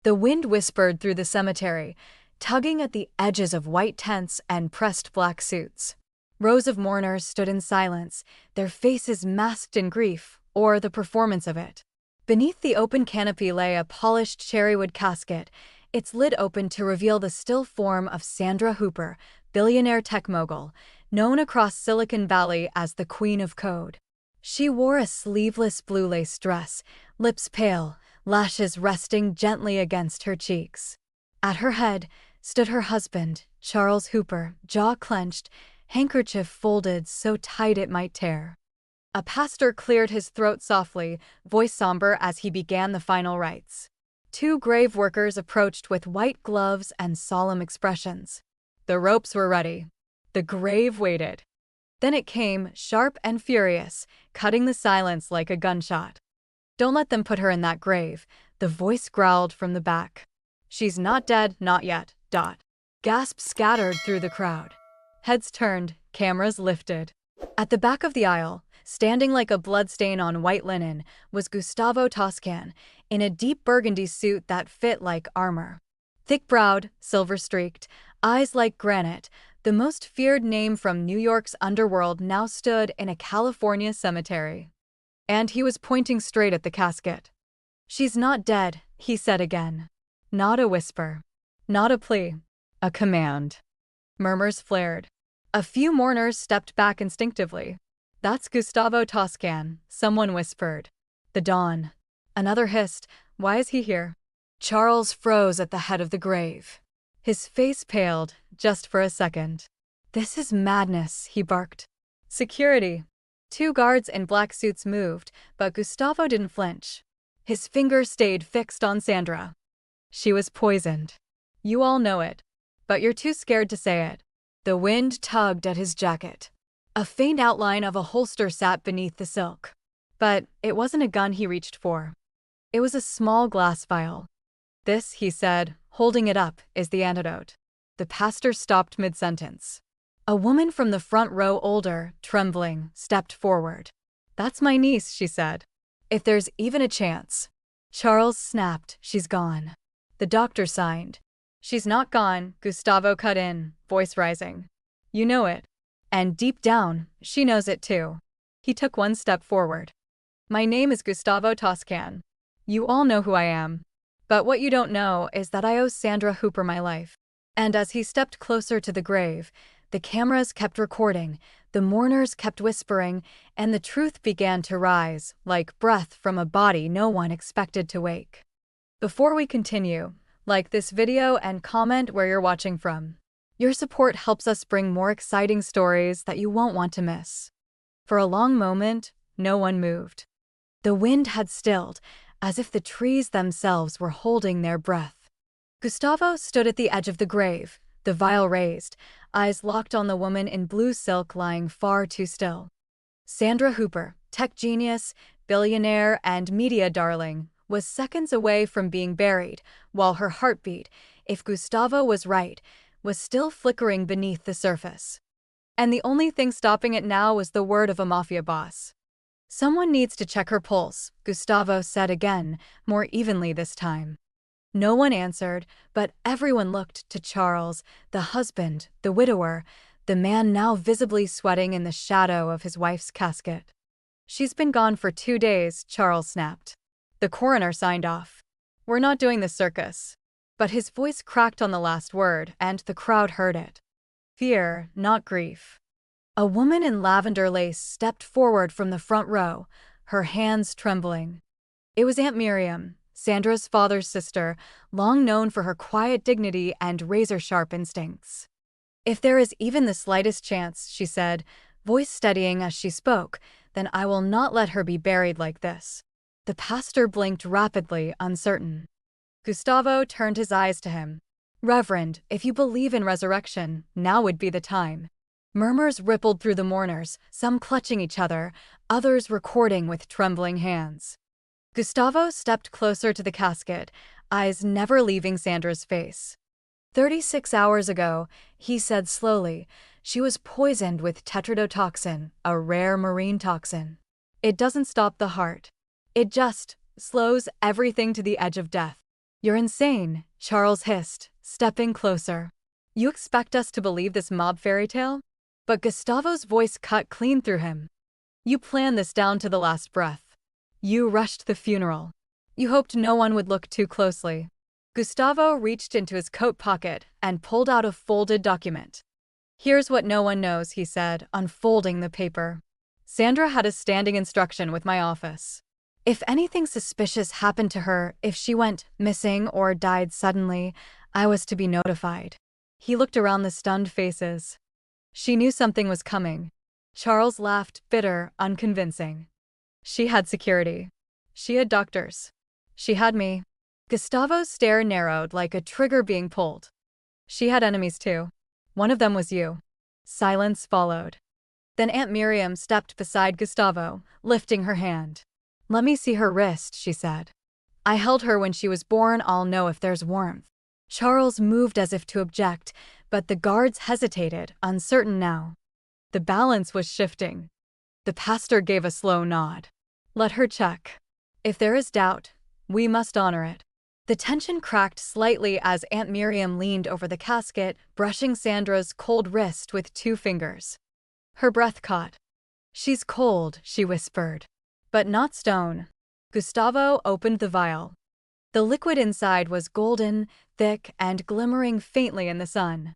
The wind whispered through the cemetery, tugging at the edges of white tents and pressed black suits. Rows of mourners stood in silence, their faces masked in grief, or the performance of it. Beneath the open canopy lay a polished cherrywood casket, its lid open to reveal the still form of Sandra Hooper, billionaire tech mogul, known across Silicon Valley as the Queen of Code. She wore a sleeveless blue lace dress, lips pale, lashes resting gently against her cheeks. At her head stood her husband, Charles Hooper, jaw clenched, handkerchief folded so tight it might tear. A pastor cleared his throat softly, voice somber as he began the final rites. Two grave workers approached with white gloves and solemn expressions. The ropes were ready. The grave waited. Then it came, sharp and furious, cutting the silence like a gunshot. "Don't let them put her in that grave," the voice growled from the back. "She's not dead, not yet. .. Gasps scattered through the crowd. Heads turned, cameras lifted. At the back of the aisle, standing like a bloodstain on white linen, was Gustavo Toscan, in a deep burgundy suit that fit like armor. Thick-browed, silver-streaked, eyes like granite, the most feared name from New York's underworld now stood in a California cemetery. And he was pointing straight at the casket. "She's not dead," he said again. Not a whisper. Not a plea. A command. Murmurs flared. A few mourners stepped back instinctively. "That's Gustavo Toscan," someone whispered. "The Dawn." Another hissed, "Why is he here?" Charles froze at the head of the grave. His face paled, just for a second. "This is madness," he barked. "Security." Two guards in black suits moved, but Gustavo didn't flinch. His finger stayed fixed on Sandra. "She was poisoned. You all know it. But you're too scared to say it." The wind tugged at his jacket. A faint outline of a holster sat beneath the silk. But it wasn't a gun he reached for. It was a small glass vial. "This," he said, holding it up, "is the antidote." The pastor stopped mid-sentence. A woman from the front row, older, trembling, stepped forward. "That's my niece," she said. "If there's even a chance." Charles snapped, "She's gone." The doctor signed. "She's not gone," Gustavo cut in, voice rising. "You know it. And deep down, she knows it too." He took one step forward. "My name is Gustavo Toscan. You all know who I am. But what you don't know is that I owe Sandra Hooper my life." And as he stepped closer to the grave, the cameras kept recording, the mourners kept whispering, and the truth began to rise, like breath from a body no one expected to wake. Before we continue, like this video and comment where you're watching from. Your support helps us bring more exciting stories that you won't want to miss. For a long moment, no one moved. The wind had stilled, as if the trees themselves were holding their breath. Gustavo stood at the edge of the grave, the vial raised, eyes locked on the woman in blue silk lying far too still. Sandra Hooper, tech genius, billionaire, and media darling, was seconds away from being buried, while her heartbeat, if Gustavo was right, was still flickering beneath the surface. And the only thing stopping it now was the word of a Mafia boss. "Someone needs to check her pulse," Gustavo said again, more evenly this time. No one answered, but everyone looked to Charles, the husband, the widower, the man now visibly sweating in the shadow of his wife's casket. "She's been gone for 2 days," Charles snapped. The coroner signed off. "We're not doing the circus." But his voice cracked on the last word, and the crowd heard it. Fear, not grief. A woman in lavender lace stepped forward from the front row, her hands trembling. It was Aunt Miriam, Sandra's father's sister, long known for her quiet dignity and razor-sharp instincts. "If there is even the slightest chance," she said, voice steadying as she spoke, "then I will not let her be buried like this." The pastor blinked rapidly, uncertain. Gustavo turned his eyes to him. "Reverend, if you believe in resurrection, now would be the time." Murmurs rippled through the mourners, some clutching each other, others recording with trembling hands. Gustavo stepped closer to the casket, eyes never leaving Sandra's face. 36 hours ago," he said slowly, "she was poisoned with tetrodotoxin, a rare marine toxin. It doesn't stop the heart. It just slows everything to the edge of death. You're insane, Charles hissed, stepping closer. You expect us to believe this mob fairy tale? But Gustavo's voice cut clean through him. You planned this down to the last breath. You rushed the funeral. You hoped no one would look too closely. Gustavo reached into his coat pocket and pulled out a folded document. Here's what no one knows, he said, unfolding the paper. Sandra had a standing instruction with my office. If anything suspicious happened to her, if she went missing or died suddenly, I was to be notified. He looked around the stunned faces. She knew something was coming. Charles laughed, bitter, unconvincing. She had security. She had doctors. She had me. Gustavo's stare narrowed like a trigger being pulled. She had enemies too. One of them was you. Silence followed. Then Aunt Miriam stepped beside Gustavo, lifting her hand. Let me see her wrist, she said. I held her when she was born, I'll know if there's warmth. Charles moved as if to object, but the guards hesitated, uncertain now. The balance was shifting. The pastor gave a slow nod. Let her check. If there is doubt, we must honor it. The tension cracked slightly as Aunt Miriam leaned over the casket, brushing Sandra's cold wrist with 2 fingers. Her breath caught. She's cold, she whispered. But not stone. Gustavo opened the vial. The liquid inside was golden, thick, and glimmering faintly in the sun.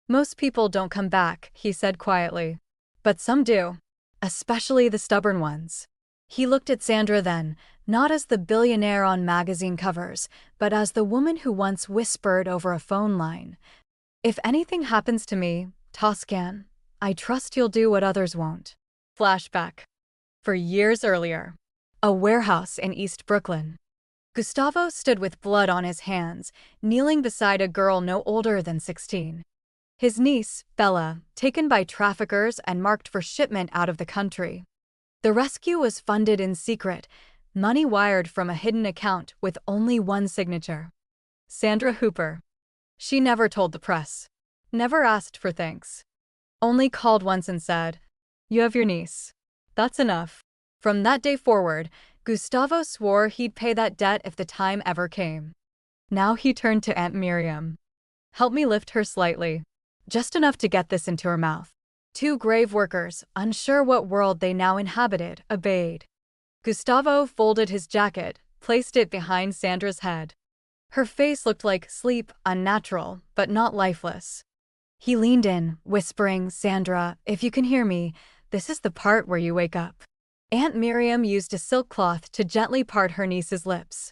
Most people don't come back, he said quietly. But some do. Especially the stubborn ones. He looked at Sandra then, not as the billionaire on magazine covers, but as the woman who once whispered over a phone line. If anything happens to me, Toscan, I trust you'll do what others won't. Flashback. For years earlier. A warehouse in East Brooklyn. Gustavo stood with blood on his hands, kneeling beside a girl no older than 16. His niece, Bella, taken by traffickers and marked for shipment out of the country. The rescue was funded in secret, money wired from a hidden account with only one signature. Sandra Hooper. She never told the press. Never asked for thanks. Only called once and said, "You have your niece. That's enough." From that day forward, Gustavo swore he'd pay that debt if the time ever came. Now he turned to Aunt Miriam. Help me lift her slightly. Just enough to get this into her mouth. 2 grave workers, unsure what world they now inhabited, obeyed. Gustavo folded his jacket, placed it behind Sandra's head. Her face looked like sleep, unnatural, but not lifeless. He leaned in, whispering, Sandra, if you can hear me, this is the part where you wake up. Aunt Miriam used a silk cloth to gently part her niece's lips.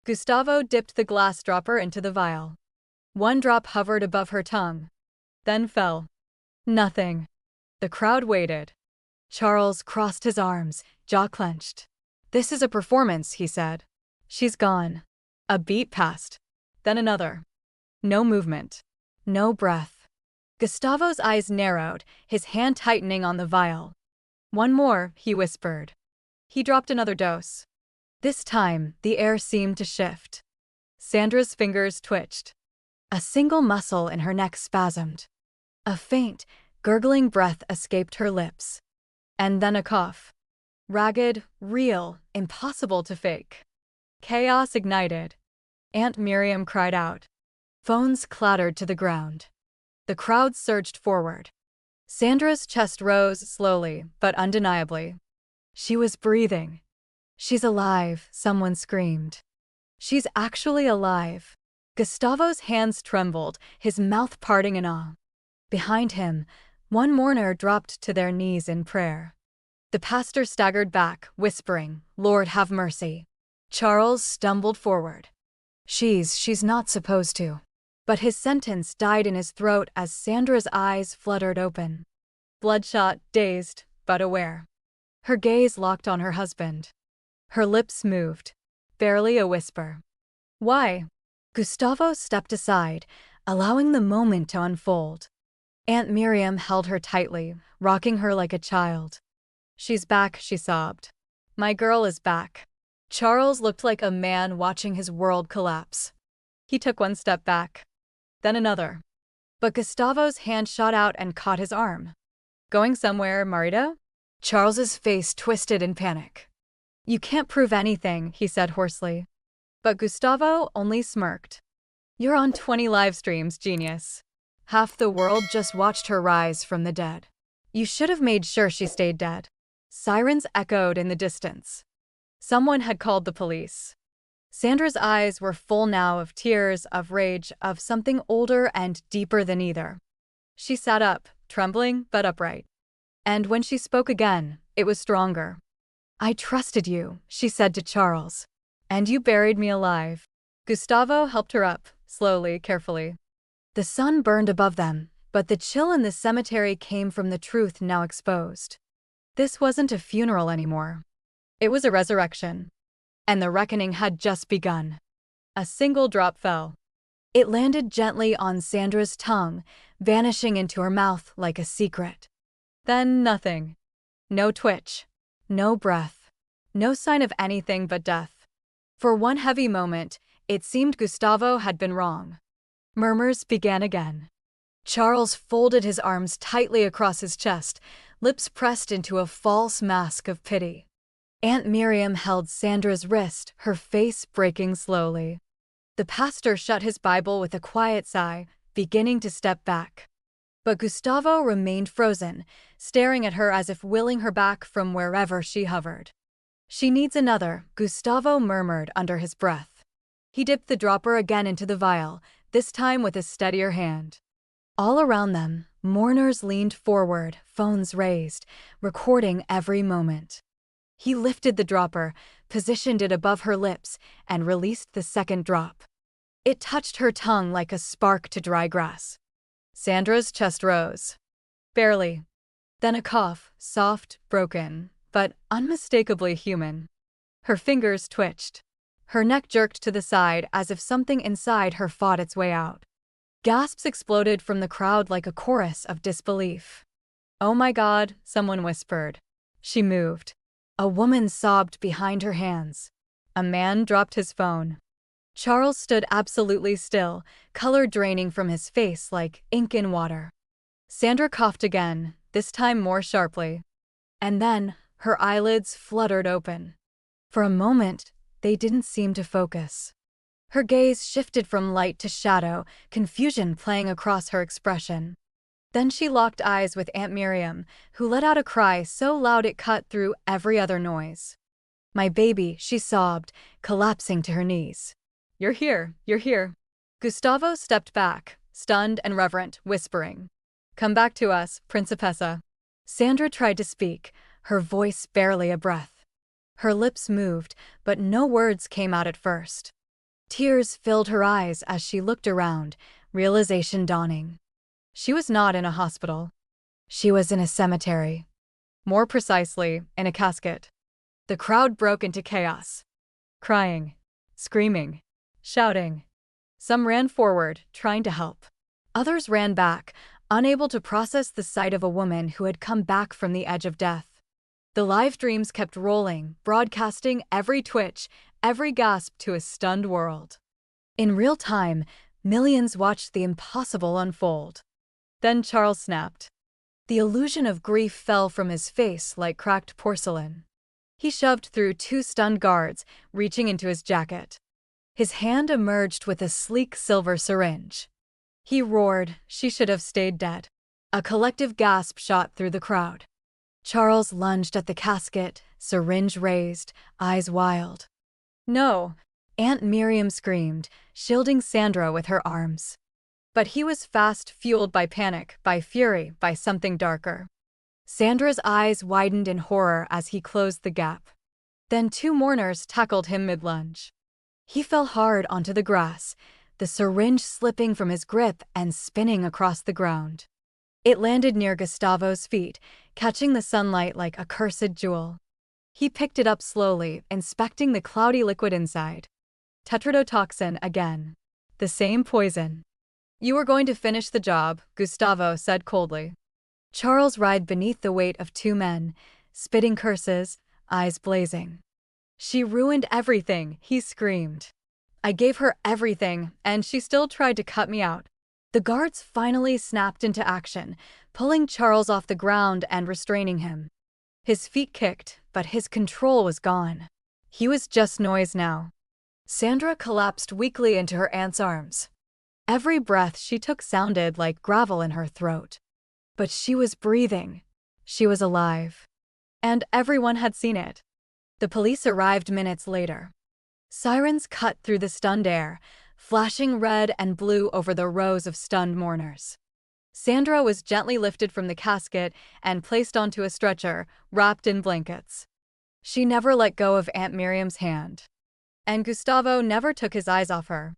Gustavo dipped the glass dropper into the vial. 1 drop hovered above her tongue. Then fell. Nothing. The crowd waited. Charles crossed his arms, jaw clenched. This is a performance, he said. She's gone. A beat passed. Then another. No movement. No breath. Gustavo's eyes narrowed, his hand tightening on the vial. 1 more, he whispered. He dropped another dose. This time, the air seemed to shift. Sandra's fingers twitched. A single muscle in her neck spasmed. A faint, gurgling breath escaped her lips. And then a cough. Ragged, real, impossible to fake. Chaos ignited. Aunt Miriam cried out. Phones clattered to the ground. The crowd surged forward. Sandra's chest rose slowly, but undeniably. She was breathing. She's alive, someone screamed. She's actually alive. Gustavo's hands trembled, his mouth parting in awe. Behind him, 1 mourner dropped to their knees in prayer. The pastor staggered back, whispering, Lord have mercy. Charles stumbled forward. She's not supposed to. But his sentence died in his throat as Sandra's eyes fluttered open. Bloodshot, dazed, but aware. Her gaze locked on her husband. Her lips moved. Barely a whisper. Why? Gustavo stepped aside, allowing the moment to unfold. Aunt Miriam held her tightly, rocking her like a child. She's back, she sobbed. My girl is back. Charles looked like a man watching his world collapse. He took 1 step back. Then another. But Gustavo's hand shot out and caught his arm. Going somewhere, Marita? Charles's face twisted in panic. You can't prove anything, he said hoarsely. But Gustavo only smirked. "You're on 20 live streams, genius. Half the world just watched her rise from the dead. You should have made sure she stayed dead." Sirens echoed in the distance. Someone had called the police. Sandra's eyes were full now of tears, of rage, of something older and deeper than either. She sat up, trembling but upright. And when she spoke again, it was stronger. "I trusted you," she said to Charles. "And you buried me alive." Gustavo helped her up, slowly, carefully. The sun burned above them, but the chill in the cemetery came from the truth now exposed. This wasn't a funeral anymore. It was a resurrection. And the reckoning had just begun. A single drop fell. It landed gently on Sandra's tongue, vanishing into her mouth like a secret. Then nothing. No twitch. No breath. No sign of anything but death. For one heavy moment, it seemed Gustavo had been wrong. Murmurs began again. Charles folded his arms tightly across his chest, lips pressed into a false mask of pity. Aunt Miriam held Sandra's wrist, her face breaking slowly. The pastor shut his Bible with a quiet sigh, beginning to step back. But Gustavo remained frozen, staring at her as if willing her back from wherever she hovered. "She needs another," Gustavo murmured under his breath. He dipped the dropper again into the vial, this time with a steadier hand. All around them, mourners leaned forward, phones raised, recording every moment. He lifted the dropper, positioned it above her lips, and released the second drop. It touched her tongue like a spark to dry grass. Sandra's chest rose. Barely. Then a cough, soft, broken, but unmistakably human. Her fingers twitched. Her neck jerked to the side as if something inside her fought its way out. Gasps exploded from the crowd like a chorus of disbelief. "Oh my God," someone whispered. She moved. A woman sobbed behind her hands. A man dropped his phone. Charles stood absolutely still, color draining from his face like ink in water. Sandra coughed again, this time more sharply. And then, her eyelids fluttered open. For a moment, they didn't seem to focus. Her gaze shifted from light to shadow, confusion playing across her expression. Then she locked eyes with Aunt Miriam, who let out a cry so loud it cut through every other noise. "My baby," she sobbed, collapsing to her knees. You're here. Gustavo stepped back, stunned and reverent, whispering, "Come back to us, Principessa." Sandra tried to speak, her voice barely a breath. Her lips moved, but no words came out at first. Tears filled her eyes as she looked around, realization dawning. She was not in a hospital. She was in a cemetery. More precisely, in a casket. The crowd broke into chaos. Crying, screaming, shouting. Some ran forward, trying to help. Others ran back, unable to process the sight of a woman who had come back from the edge of death. The live streams kept rolling, broadcasting every twitch, every gasp to a stunned world. In real time, millions watched the impossible unfold. Then Charles snapped. The illusion of grief fell from his face like cracked porcelain. He shoved through two stunned guards, reaching into his jacket. His hand emerged with a sleek silver syringe. He roared, "She should have stayed dead." A collective gasp shot through the crowd. Charles lunged at the casket, syringe raised, eyes wild. "No!" Aunt Miriam screamed, shielding Sandra with her arms. But he was fast, fueled by panic, by fury, by something darker. Sandra's eyes widened in horror as he closed the gap. Then two mourners tackled him mid-lunge. He fell hard onto the grass, the syringe slipping from his grip and spinning across the ground. It landed near Gustavo's feet, catching the sunlight like a cursed jewel. He picked it up slowly, inspecting the cloudy liquid inside. Tetrodotoxin again. The same poison. "You were going to finish the job," Gustavo said coldly. Charles writhed beneath the weight of two men, spitting curses, eyes blazing. "She ruined everything," he screamed. "I gave her everything, and she still tried to cut me out." The guards finally snapped into action, pulling Charles off the ground and restraining him. His feet kicked, but his control was gone. He was just noise now. Sandra collapsed weakly into her aunt's arms. Every breath she took sounded like gravel in her throat. But she was breathing. She was alive. And everyone had seen it. The police arrived minutes later. Sirens cut through the stunned air, flashing red and blue over the rows of stunned mourners. Sandra was gently lifted from the casket and placed onto a stretcher, wrapped in blankets. She never let go of Aunt Miriam's hand. And Gustavo never took his eyes off her.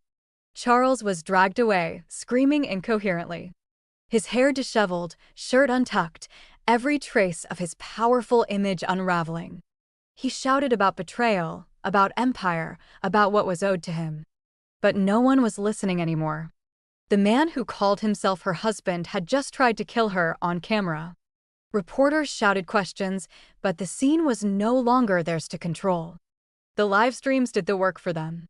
Charles was dragged away, screaming incoherently. His hair disheveled, shirt untucked, every trace of his powerful image unraveling. He shouted about betrayal, about empire, about what was owed to him. But no one was listening anymore. The man who called himself her husband had just tried to kill her on camera. Reporters shouted questions, but the scene was no longer theirs to control. The live streams did the work for them.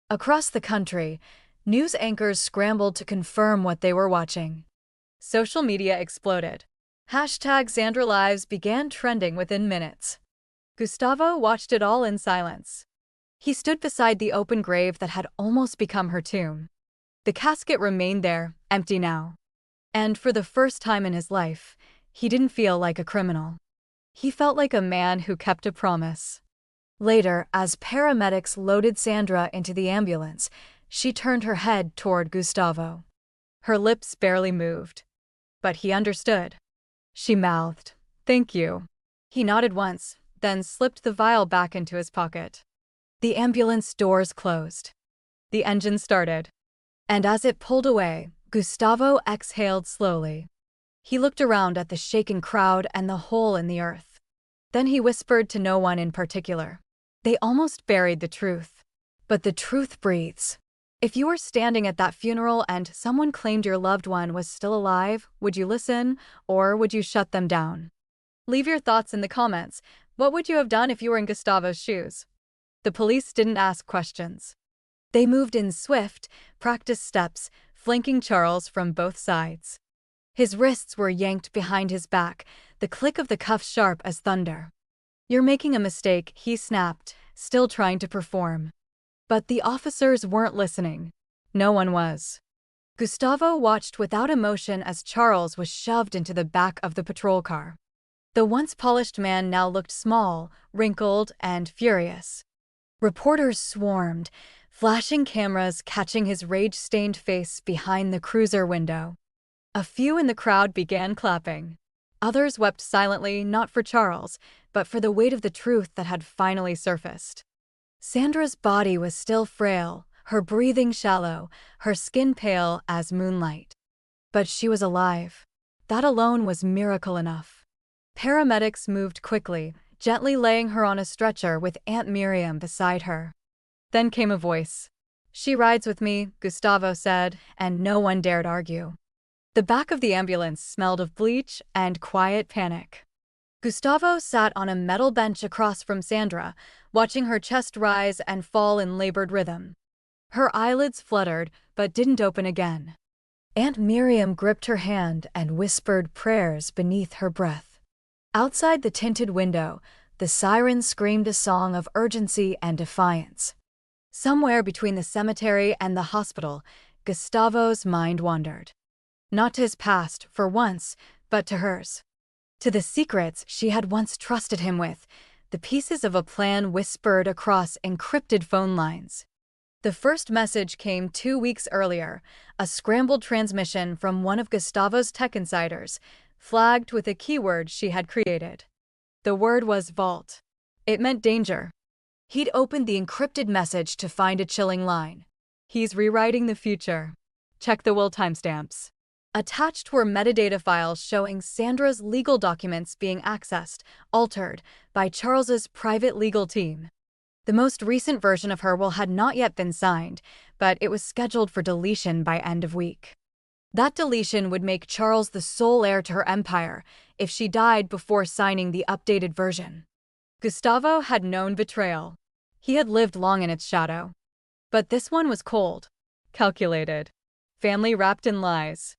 Across the country, news anchors scrambled to confirm what they were watching. Social media exploded. #SandraLives began trending within minutes. Gustavo watched it all in silence. He stood beside the open grave that had almost become her tomb. The casket remained there, empty now. And for the first time in his life, he didn't feel like a criminal. He felt like a man who kept a promise. Later, as paramedics loaded Sandra into the ambulance, she turned her head toward Gustavo. Her lips barely moved. But he understood. She mouthed, "Thank you." He nodded once, then slipped the vial back into his pocket. The ambulance doors closed. The engine started. And as it pulled away, Gustavo exhaled slowly. He looked around at the shaken crowd and the hole in the earth. Then he whispered to no one in particular. They almost buried the truth. But the truth breathes. If you were standing at that funeral and someone claimed your loved one was still alive, would you listen, or would you shut them down? Leave your thoughts in the comments. What would you have done if you were in Gustavo's shoes? The police didn't ask questions. They moved in swift, practiced steps, flanking Charles from both sides. His wrists were yanked behind his back, the click of the cuffs sharp as thunder. "You're making a mistake," he snapped, still trying to perform. But the officers weren't listening. No one was. Gustavo watched without emotion as Charles was shoved into the back of the patrol car. The once polished man now looked small, wrinkled, and furious. Reporters swarmed, flashing cameras catching his rage-stained face behind the cruiser window. A few in the crowd began clapping. Others wept silently, not for Charles, but for the weight of the truth that had finally surfaced. Sandra's body was still frail, her breathing shallow, her skin pale as moonlight. But she was alive. That alone was miracle enough. Paramedics moved quickly, gently laying her on a stretcher with Aunt Miriam beside her. Then came a voice. "She rides with me," Gustavo said, and no one dared argue. The back of the ambulance smelled of bleach and quiet panic. Gustavo sat on a metal bench across from Sandra, watching her chest rise and fall in labored rhythm. Her eyelids fluttered, but didn't open again. Aunt Miriam gripped her hand and whispered prayers beneath her breath. Outside the tinted window, the sirens screamed a song of urgency and defiance. Somewhere between the cemetery and the hospital, Gustavo's mind wandered. Not to his past, for once, but to hers. To the secrets she had once trusted him with, the pieces of a plan whispered across encrypted phone lines. The first message came 2 weeks earlier, a scrambled transmission from one of Gustavo's tech insiders, flagged with a keyword she had created. The word was vault. It meant danger. He'd opened the encrypted message to find a chilling line. "He's rewriting the future. Check the will timestamps." Attached were metadata files showing Sandra's legal documents being accessed, altered, by Charles's private legal team. The most recent version of her will had not yet been signed, but it was scheduled for deletion by end of week. That deletion would make Charles the sole heir to her empire if she died before signing the updated version. Gustavo had known betrayal. He had lived long in its shadow. But this one was cold, calculated, family wrapped in lies.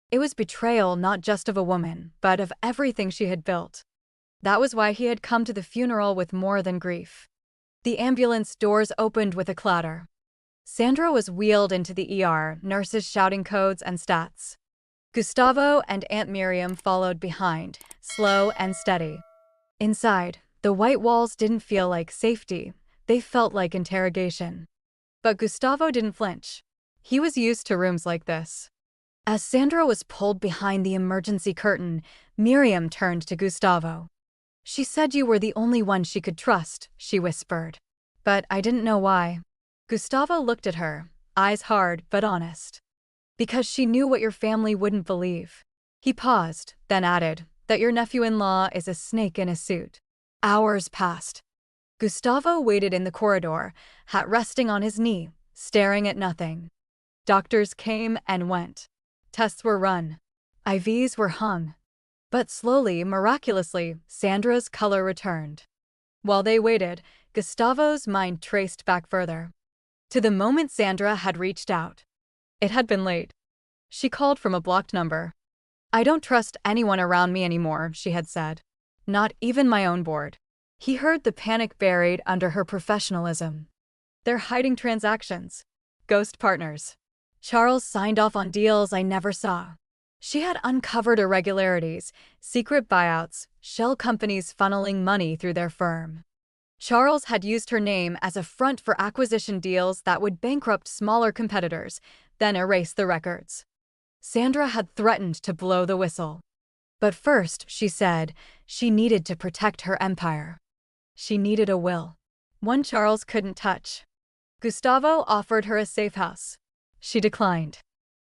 It was betrayal not just of a woman, but of everything she had built. That was why he had come to the funeral with more than grief. The ambulance doors opened with a clatter. Sandra was wheeled into the ER, nurses shouting codes and stats. Gustavo and Aunt Miriam followed behind, slow and steady. Inside, the white walls didn't feel like safety, they felt like interrogation. But Gustavo didn't flinch. He was used to rooms like this. As Sandra was pulled behind the emergency curtain, Miriam turned to Gustavo. "She said you were the only one she could trust," she whispered. "But I didn't know why." Gustavo looked at her, eyes hard but honest. "Because she knew what your family wouldn't believe." He paused, then added, "that your nephew-in-law is a snake in a suit." Hours passed. Gustavo waited in the corridor, hat resting on his knee, staring at nothing. Doctors came and went. Tests were run. IVs were hung. But slowly, miraculously, Sandra's color returned. While they waited, Gustavo's mind traced back further. To the moment Sandra had reached out. It had been late. She called from a blocked number. "I don't trust anyone around me anymore," she had said. "Not even my own board." He heard the panic buried under her professionalism. "They're hiding transactions. Ghost partners. Charles signed off on deals I never saw." She had uncovered irregularities, secret buyouts, shell companies funneling money through their firm. Charles had used her name as a front for acquisition deals that would bankrupt smaller competitors, then erase the records. Sandra had threatened to blow the whistle. But first, she said, she needed to protect her empire. She needed a will. One Charles couldn't touch. Gustavo offered her a safe house. She declined.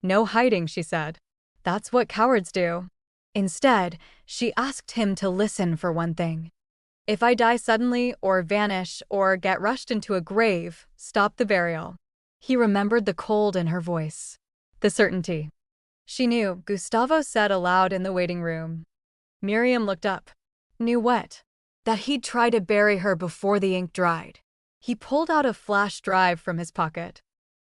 "No hiding," she said. "That's what cowards do." Instead, she asked him to listen for one thing. "If I die suddenly, or vanish, or get rushed into a grave, stop the burial." He remembered the cold in her voice. The certainty. She knew, Gustavo said aloud in the waiting room. Miriam looked up. Knew what? That he'd try to bury her before the ink dried. He pulled out a flash drive from his pocket.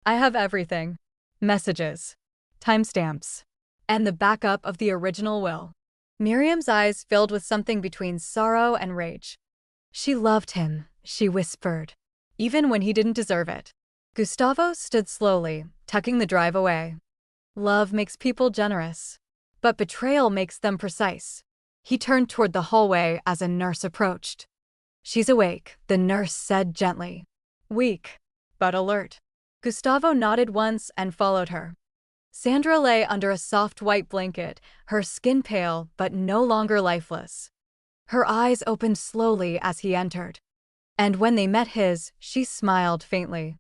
"I have everything. Messages. Timestamps. And the backup of the original will." Miriam's eyes filled with something between sorrow and rage. She loved him, she whispered, even when he didn't deserve it. Gustavo stood slowly, tucking the drive away. Love makes people generous, but betrayal makes them precise. He turned toward the hallway as a nurse approached. "She's awake," the nurse said gently. "Weak, but alert." Gustavo nodded once and followed her. Sandra lay under a soft white blanket, her skin pale but no longer lifeless. Her eyes opened slowly as he entered. And when they met his, she smiled faintly.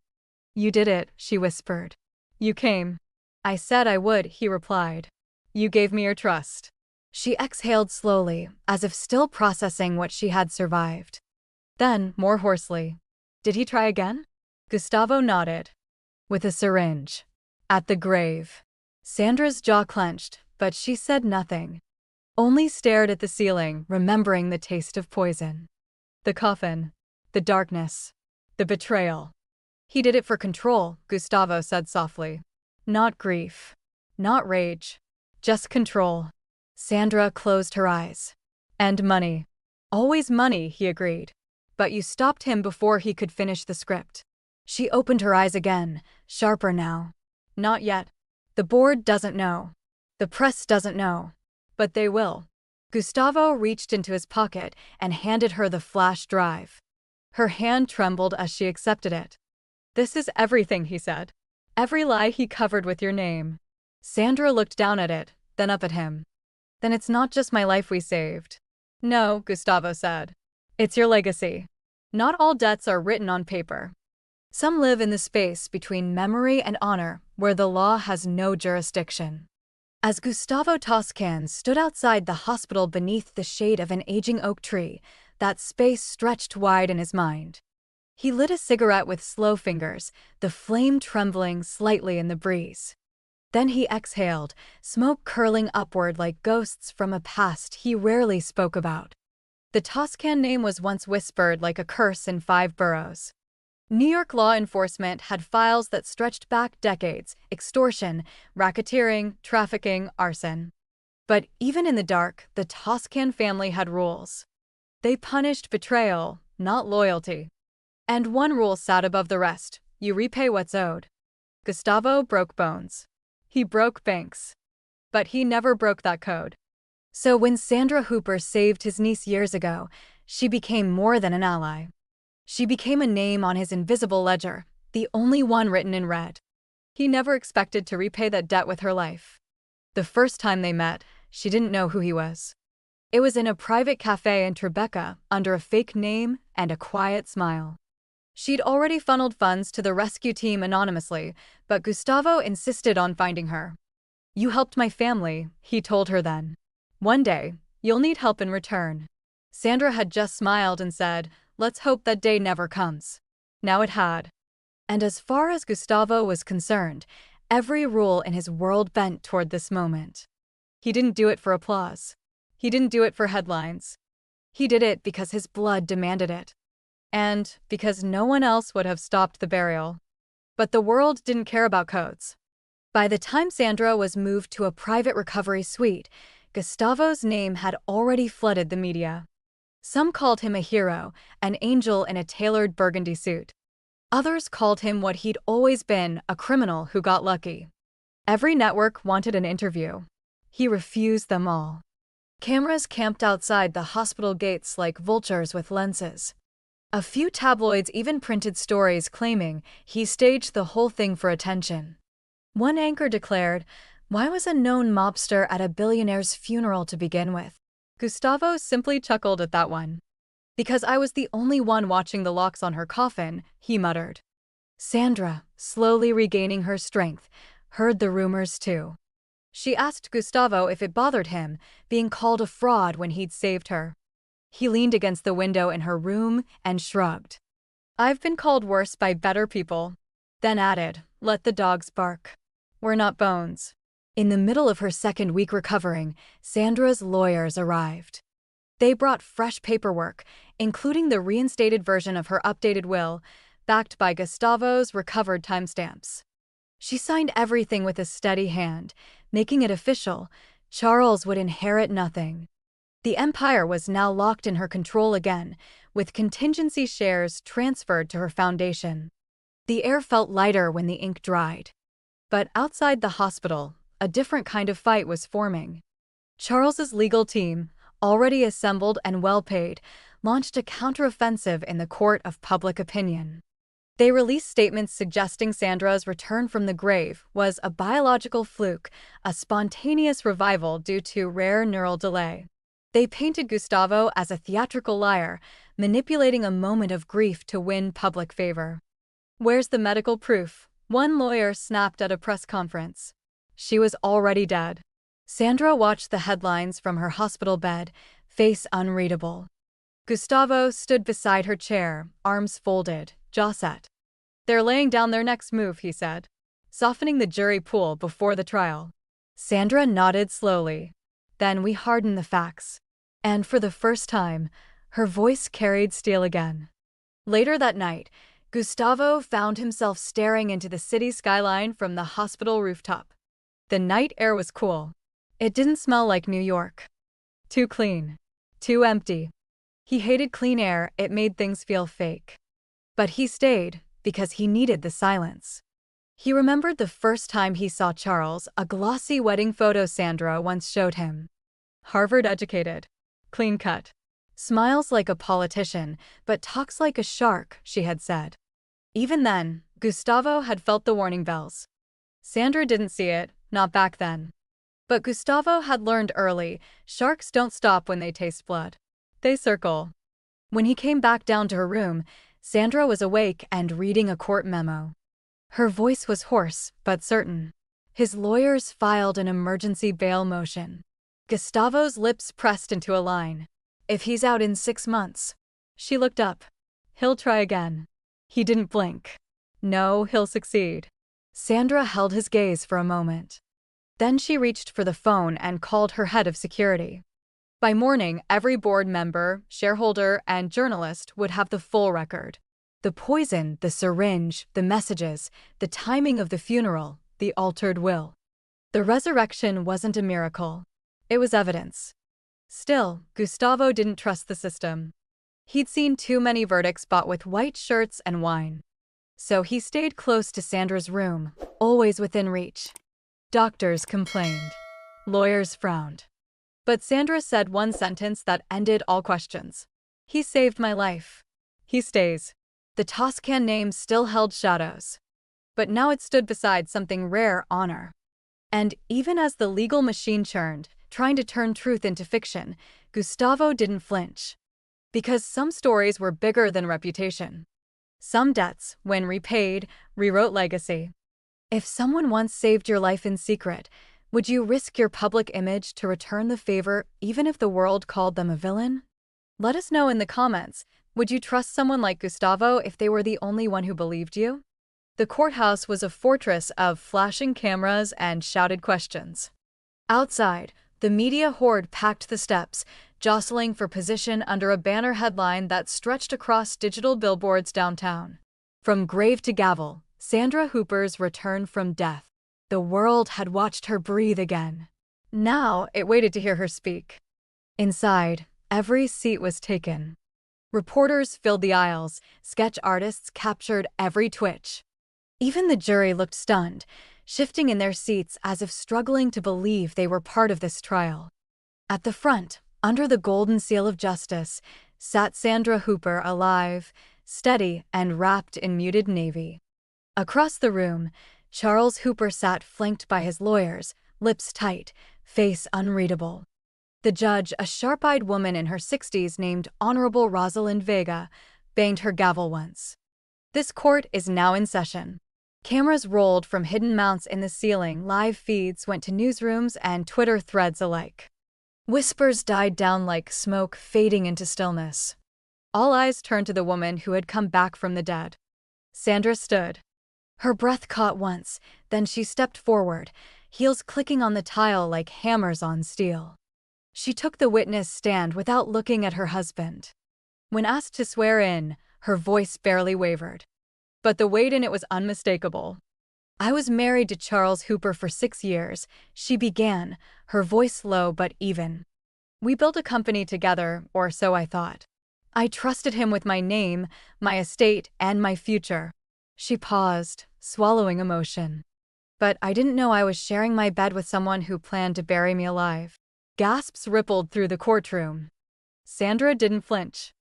"You did it," she whispered. "You came." "I said I would," he replied. "You gave me your trust." She exhaled slowly, as if still processing what she had survived. Then, more hoarsely, "Did he try again?" Gustavo nodded. "With a syringe. At the grave." Sandra's jaw clenched, but she said nothing. Only stared at the ceiling, remembering the taste of poison. The coffin. The darkness. The betrayal. "He did it for control," Gustavo said softly. "Not grief. Not rage. Just control." Sandra closed her eyes. "And money." "Always money," he agreed. "But you stopped him before he could finish the script." She opened her eyes again, sharper now. "Not yet. The board doesn't know. The press doesn't know. But they will." Gustavo reached into his pocket and handed her the flash drive. Her hand trembled as she accepted it. "This is everything," he said. "Every lie he covered with your name." Sandra looked down at it, then up at him. "Then it's not just my life we saved." "No," Gustavo said. "It's your legacy. Not all debts are written on paper. Some live in the space between memory and honor, where the law has no jurisdiction." As Gustavo Toscan stood outside the hospital beneath the shade of an aging oak tree, that space stretched wide in his mind. He lit a cigarette with slow fingers, the flame trembling slightly in the breeze. Then he exhaled, smoke curling upward like ghosts from a past he rarely spoke about. The Toscan name was once whispered like a curse in 5 boroughs. New York law enforcement had files that stretched back decades: extortion, racketeering, trafficking, arson. But even in the dark, the Toscan family had rules. They punished betrayal, not loyalty. And one rule sat above the rest: you repay what's owed. Gustavo broke bones. He broke banks. But he never broke that code. So when Sandra Hooper saved his niece years ago, she became more than an ally. She became a name on his invisible ledger, the only one written in red. He never expected to repay that debt with her life. The first time they met, she didn't know who he was. It was in a private cafe in Tribeca, under a fake name and a quiet smile. She'd already funneled funds to the rescue team anonymously, but Gustavo insisted on finding her. "You helped my family," he told her then. "One day, you'll need help in return." Sandra had just smiled and said, "Let's hope that day never comes." Now it had. And as far as Gustavo was concerned, every rule in his world bent toward this moment. He didn't do it for applause. He didn't do it for headlines. He did it because his blood demanded it. And because no one else would have stopped the burial. But the world didn't care about codes. By the time Sandra was moved to a private recovery suite, Gustavo's name had already flooded the media. Some called him a hero, an angel in a tailored burgundy suit. Others called him what he'd always been, a criminal who got lucky. Every network wanted an interview. He refused them all. Cameras camped outside the hospital gates like vultures with lenses. A few tabloids even printed stories claiming he staged the whole thing for attention. One anchor declared, "Why was a known mobster at a billionaire's funeral to begin with?" Gustavo simply chuckled at that one. "Because I was the only one watching the locks on her coffin," he muttered. Sandra, slowly regaining her strength, heard the rumors too. She asked Gustavo if it bothered him, being called a fraud when he'd saved her. He leaned against the window in her room and shrugged. "I've been called worse by better people." Then added, "Let the dogs bark. We're not bones." In the middle of her second week recovering, Sandra's lawyers arrived. They brought fresh paperwork, including the reinstated version of her updated will, backed by Gustavo's recovered timestamps. She signed everything with a steady hand, making it official: Charles would inherit nothing. The empire was now locked in her control again, with contingency shares transferred to her foundation. The air felt lighter when the ink dried. But outside the hospital, a different kind of fight was forming. Charles's legal team, already assembled and well-paid, launched a counteroffensive in the court of public opinion. They released statements suggesting Sandra's return from the grave was a biological fluke, a spontaneous revival due to rare neural delay. They painted Gustavo as a theatrical liar, manipulating a moment of grief to win public favor. "Where's the medical proof?" one lawyer snapped at a press conference. She was already dead. Sandra watched the headlines from her hospital bed, face unreadable. Gustavo stood beside her chair, arms folded, jaw set. "They're laying down their next move," he said, softening the jury pool before the trial. Sandra nodded slowly. "Then we harden the facts." And for the first time, her voice carried steel again. Later that night, Gustavo found himself staring into the city skyline from the hospital rooftop. The night air was cool. It didn't smell like New York. Too clean. Too empty. He hated clean air, it made things feel fake. But he stayed, because he needed the silence. He remembered the first time he saw Charles, a glossy wedding photo Sandra once showed him. Harvard-educated. Clean-cut. Smiles like a politician, but talks like a shark, she had said. Even then, Gustavo had felt the warning bells. Sandra didn't see it, not back then. But Gustavo had learned early, sharks don't stop when they taste blood. They circle. When he came back down to her room, Sandra was awake and reading a court memo. Her voice was hoarse, but certain. His lawyers filed an emergency bail motion. Gustavo's lips pressed into a line. "If he's out in 6 months." She looked up. "He'll try again." He didn't blink. "No, he'll succeed." Sandra held his gaze for a moment. Then she reached for the phone and called her head of security. By morning, every board member, shareholder, and journalist would have the full record. The poison, the syringe, the messages, the timing of the funeral, the altered will. The resurrection wasn't a miracle. It was evidence. Still, Gustavo didn't trust the system. He'd seen too many verdicts bought with white shirts and wine. So he stayed close to Sandra's room, always within reach. Doctors complained. Lawyers frowned. But Sandra said one sentence that ended all questions. He saved my life. He stays. The Toscan name still held shadows. But now it stood beside something rare: honor. And even as the legal machine churned, trying to turn truth into fiction, Gustavo didn't flinch. Because some stories were bigger than reputation. Some debts, when repaid, rewrote legacy. If someone once saved your life in secret, would you risk your public image to return the favor even if the world called them a villain? Let us know in the comments. Would you trust someone like Gustavo if they were the only one who believed you? The courthouse was a fortress of flashing cameras and shouted questions. Outside, the media horde packed the steps, jostling for position under a banner headline that stretched across digital billboards downtown. From grave to gavel, Sandra Hooper's return from death. The world had watched her breathe again. Now it waited to hear her speak. Inside, every seat was taken. Reporters filled the aisles, sketch artists captured every twitch. Even the jury looked stunned, shifting in their seats as if struggling to believe they were part of this trial. At the front, under the golden seal of justice, sat Sandra Hooper, alive, steady, and wrapped in muted navy. Across the room, Charles Hooper sat flanked by his lawyers, lips tight, face unreadable. The judge, a sharp-eyed woman in her 60s named Honorable Rosalind Vega, banged her gavel once. This court is now in session. Cameras rolled from hidden mounts in the ceiling, live feeds went to newsrooms and Twitter threads alike. Whispers died down like smoke, fading into stillness. All eyes turned to the woman who had come back from the dead. Sandra stood. Her breath caught once, then she stepped forward, heels clicking on the tile like hammers on steel. She took the witness stand without looking at her husband. When asked to swear in, her voice barely wavered. But the weight in it was unmistakable. I was married to Charles Hooper for 6 years, she began, her voice low but even. We built a company together, or so I thought. I trusted him with my name, my estate, and my future. She paused, swallowing emotion. But I didn't know I was sharing my bed with someone who planned to bury me alive. Gasps rippled through the courtroom. Sandra didn't flinch.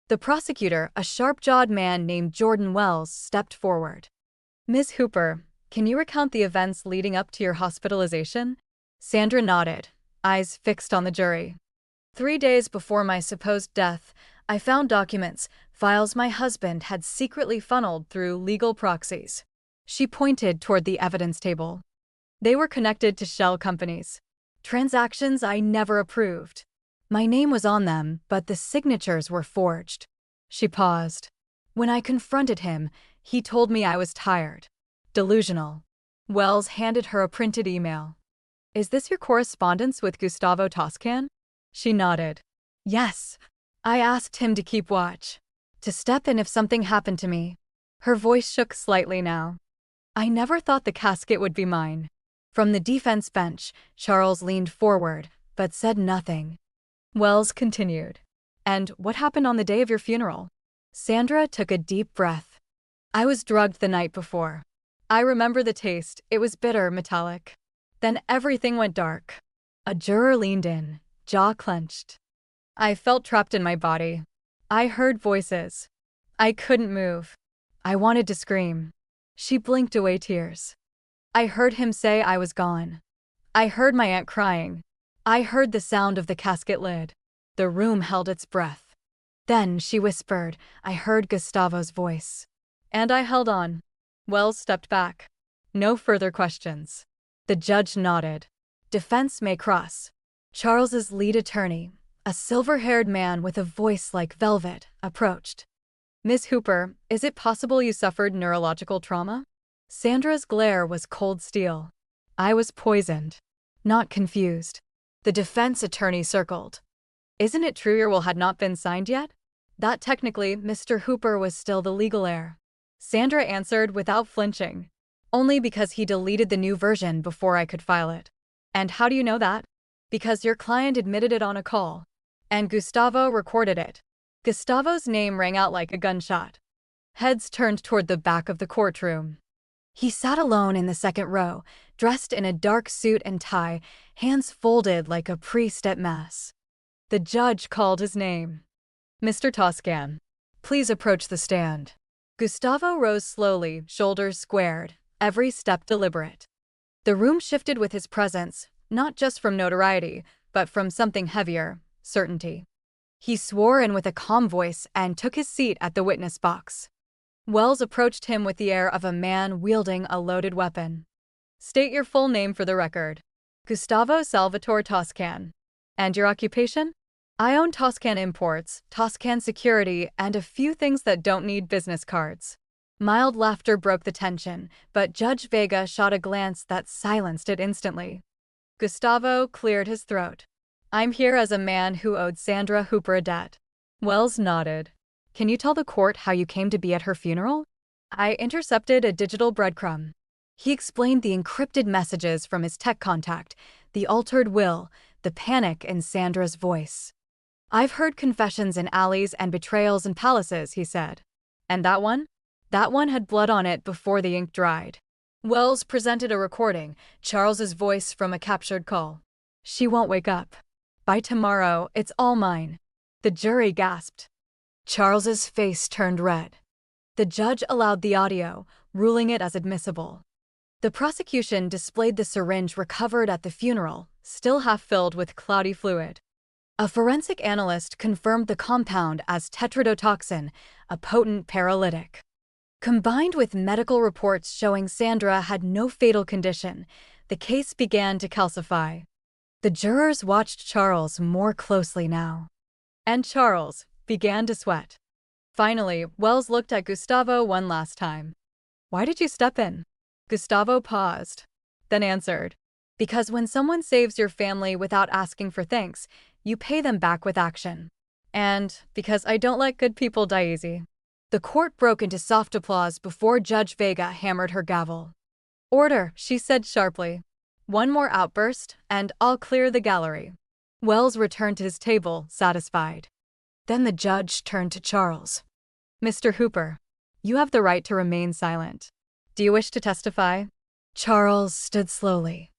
The prosecutor, a sharp-jawed man named Jordan Wells, stepped forward. Ms. Hooper, can you recount the events leading up to your hospitalization? Sandra nodded, eyes fixed on the jury. 3 days before my supposed death, I found documents, files my husband had secretly funneled through legal proxies. She pointed toward the evidence table. They were connected to shell companies. Transactions I never approved. My name was on them, but the signatures were forged. She paused. When I confronted him, he told me I was tired. Delusional. Wells handed her a printed email. Is this your correspondence with Gustavo Toscan? She nodded. Yes. I asked him to keep watch. To step in if something happened to me. Her voice shook slightly now. I never thought the casket would be mine. From the defense bench, Charles leaned forward, but said nothing. Wells continued. And what happened on the day of your funeral? Sandra took a deep breath. I was drugged the night before. I remember the taste, it was bitter, metallic. Then everything went dark. A juror leaned in, jaw clenched. I felt trapped in my body. I heard voices. I couldn't move. I wanted to scream. She blinked away tears. I heard him say I was gone. I heard my aunt crying. I heard the sound of the casket lid. The room held its breath. Then she whispered, I heard Gustavo's voice. And I held on. Wells stepped back. No further questions. The judge nodded. Defense may cross. Charles's lead attorney, a silver-haired man with a voice like velvet, approached. Ms. Hooper, is it possible you suffered neurological trauma? Sandra's glare was cold steel. I was poisoned. Not confused. The defense attorney circled. Isn't it true your will had not been signed yet? That technically, Mr. Hooper was still the legal heir. Sandra answered without flinching. Only because he deleted the new version before I could file it. And how do you know that? Because your client admitted it on a call. And Gustavo recorded it. Gustavo's name rang out like a gunshot. Heads turned toward the back of the courtroom. He sat alone in the second row, dressed in a dark suit and tie, hands folded like a priest at mass. The judge called his name. "Mr. Toscan, please approach the stand." Gustavo rose slowly, shoulders squared, every step deliberate. The room shifted with his presence, not just from notoriety, but from something heavier, certainty. He swore in with a calm voice and took his seat at the witness box. Wells approached him with the air of a man wielding a loaded weapon. "State your full name for the record." "Gustavo Salvatore Toscan." "And your occupation?" "I own Toscan Imports, Toscan Security, and a few things that don't need business cards." Mild laughter broke the tension, but Judge Vega shot a glance that silenced it instantly. Gustavo cleared his throat. "I'm here as a man who owed Sandra Hooper a debt." Wells nodded. "Can you tell the court how you came to be at her funeral?" "I intercepted a digital breadcrumb." He explained the encrypted messages from his tech contact, the altered will, the panic in Sandra's voice. "I've heard confessions in alleys and betrayals in palaces," he said. "And that one?" "That one had blood on it before the ink dried." Wells presented a recording, Charles's voice from a captured call. "She won't wake up. By tomorrow, it's all mine." The jury gasped. Charles's face turned red. The judge allowed the audio, ruling it as admissible. The prosecution displayed the syringe recovered at the funeral, still half filled with cloudy fluid. A forensic analyst confirmed the compound as tetrodotoxin, a potent paralytic. Combined with medical reports showing Sandra had no fatal condition, the case began to calcify. The jurors watched Charles more closely now. And Charles began to sweat. Finally, Wells looked at Gustavo one last time. "Why did you step in?" Gustavo paused, then answered, "Because when someone saves your family without asking for thanks, you pay them back with action. And because I don't let good people die easy." The court broke into soft applause before Judge Vega hammered her gavel. "Order," she said sharply. "One more outburst, and I'll clear the gallery." Wells returned to his table, satisfied. Then the judge turned to Charles. "Mr. Hooper, you have the right to remain silent. Do you wish to testify?" Charles stood slowly.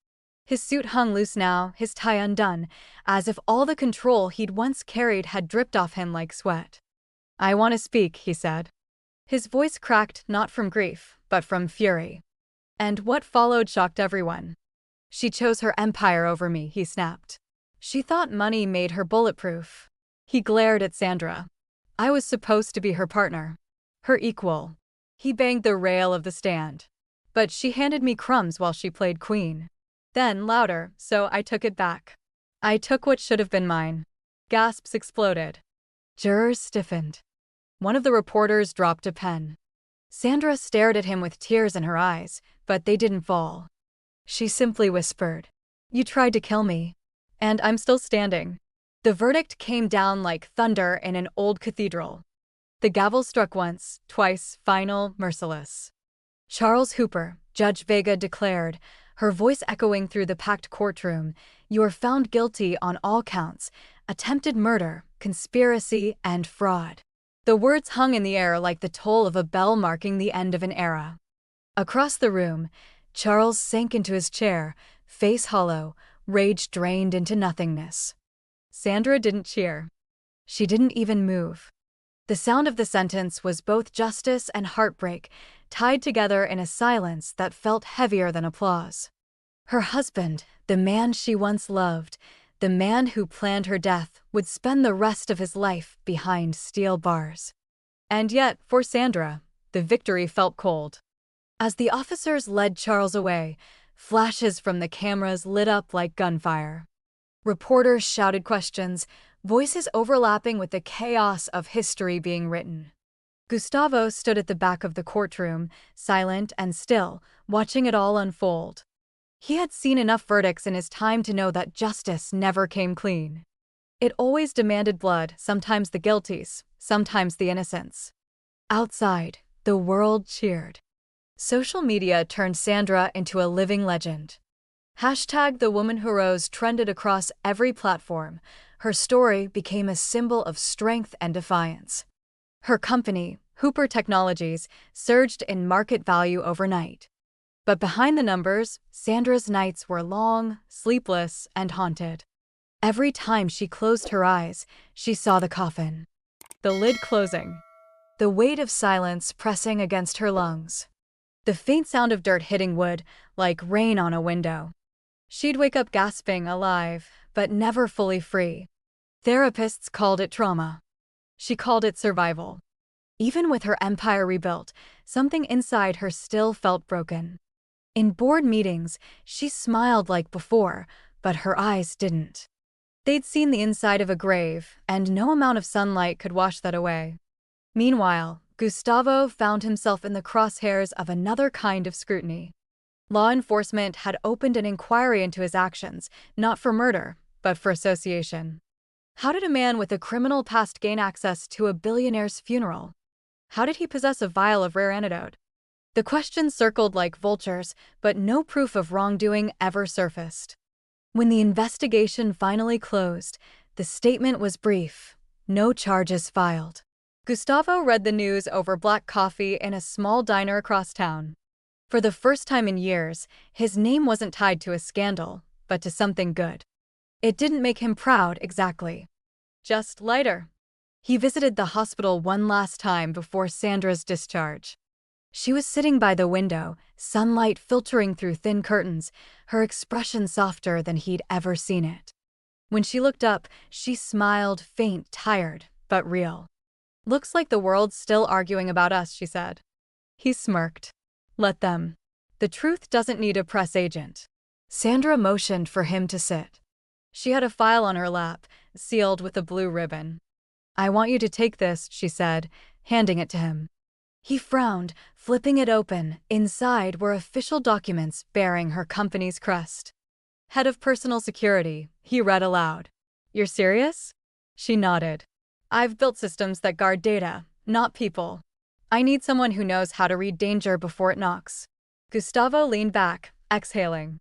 His suit hung loose now, his tie undone, as if all the control he'd once carried had dripped off him like sweat. "I want to speak," he said. His voice cracked not from grief, but from fury. And what followed shocked everyone. "She chose her empire over me," he snapped. "She thought money made her bulletproof." He glared at Sandra. "I was supposed to be her partner. Her equal." He banged the rail of the stand. "But she handed me crumbs while she played queen." Then louder, so I took it back. "I took what should have been mine." Gasps exploded. Jurors stiffened. One of the reporters dropped a pen. Sandra stared at him with tears in her eyes, but they didn't fall. She simply whispered, "You tried to kill me. And I'm still standing." The verdict came down like thunder in an old cathedral. The gavel struck once, twice, final, merciless. "Charles Hooper," Judge Vega declared, her voice echoing through the packed courtroom, "you are found guilty on all counts: attempted murder, conspiracy, and fraud." The words hung in the air like the toll of a bell marking the end of an era. Across the room, Charles sank into his chair, face hollow, rage drained into nothingness. Sandra didn't cheer. She didn't even move. The sound of the sentence was both justice and heartbreak, tied together in a silence that felt heavier than applause. Her husband, the man she once loved, the man who planned her death, would spend the rest of his life behind steel bars. And yet, for Sandra, the victory felt cold. As the officers led Charles away, flashes from the cameras lit up like gunfire. Reporters shouted questions, voices overlapping with the chaos of history being written. Gustavo stood at the back of the courtroom, silent and still, watching it all unfold. He had seen enough verdicts in his time to know that justice never came clean. It always demanded blood, sometimes the guilties, sometimes the innocents. Outside, the world cheered. Social media turned Sandra into a living legend. Hashtag the woman who rose trended across every platform. Her story became a symbol of strength and defiance. Her company, Hooper Technologies, surged in market value overnight. But behind the numbers, Sandra's nights were long, sleepless, and haunted. Every time she closed her eyes, she saw the coffin. The lid closing. The weight of silence pressing against her lungs. The faint sound of dirt hitting wood, like rain on a window. She'd wake up gasping, alive, but never fully free. Therapists called it trauma. She called it survival. Even with her empire rebuilt, something inside her still felt broken. In board meetings, she smiled like before, but her eyes didn't. They'd seen the inside of a grave, and no amount of sunlight could wash that away. Meanwhile, Gustavo found himself in the crosshairs of another kind of scrutiny. Law enforcement had opened an inquiry into his actions, not for murder, but for association. How did a man with a criminal past gain access to a billionaire's funeral? How did he possess a vial of rare antidote? The questions circled like vultures, but no proof of wrongdoing ever surfaced. When the investigation finally closed, the statement was brief: no charges filed. Gustavo read the news over black coffee in a small diner across town. For the first time in years, his name wasn't tied to a scandal, but to something good. It didn't make him proud, exactly. Just lighter. He visited the hospital one last time before Sandra's discharge. She was sitting by the window, sunlight filtering through thin curtains, her expression softer than he'd ever seen it. When she looked up, she smiled, faint, tired, but real. "Looks like the world's still arguing about us," she said. He smirked. "Let them. The truth doesn't need a press agent." Sandra motioned for him to sit. She had a file on her lap, sealed with a blue ribbon. "I want you to take this," she said, handing it to him. He frowned, flipping it open. Inside were official documents bearing her company's crest. "Head of Personal Security," he read aloud. "You're serious?" She nodded. "I've built systems that guard data, not people. I need someone who knows how to read danger before it knocks." Gustavo leaned back, exhaling.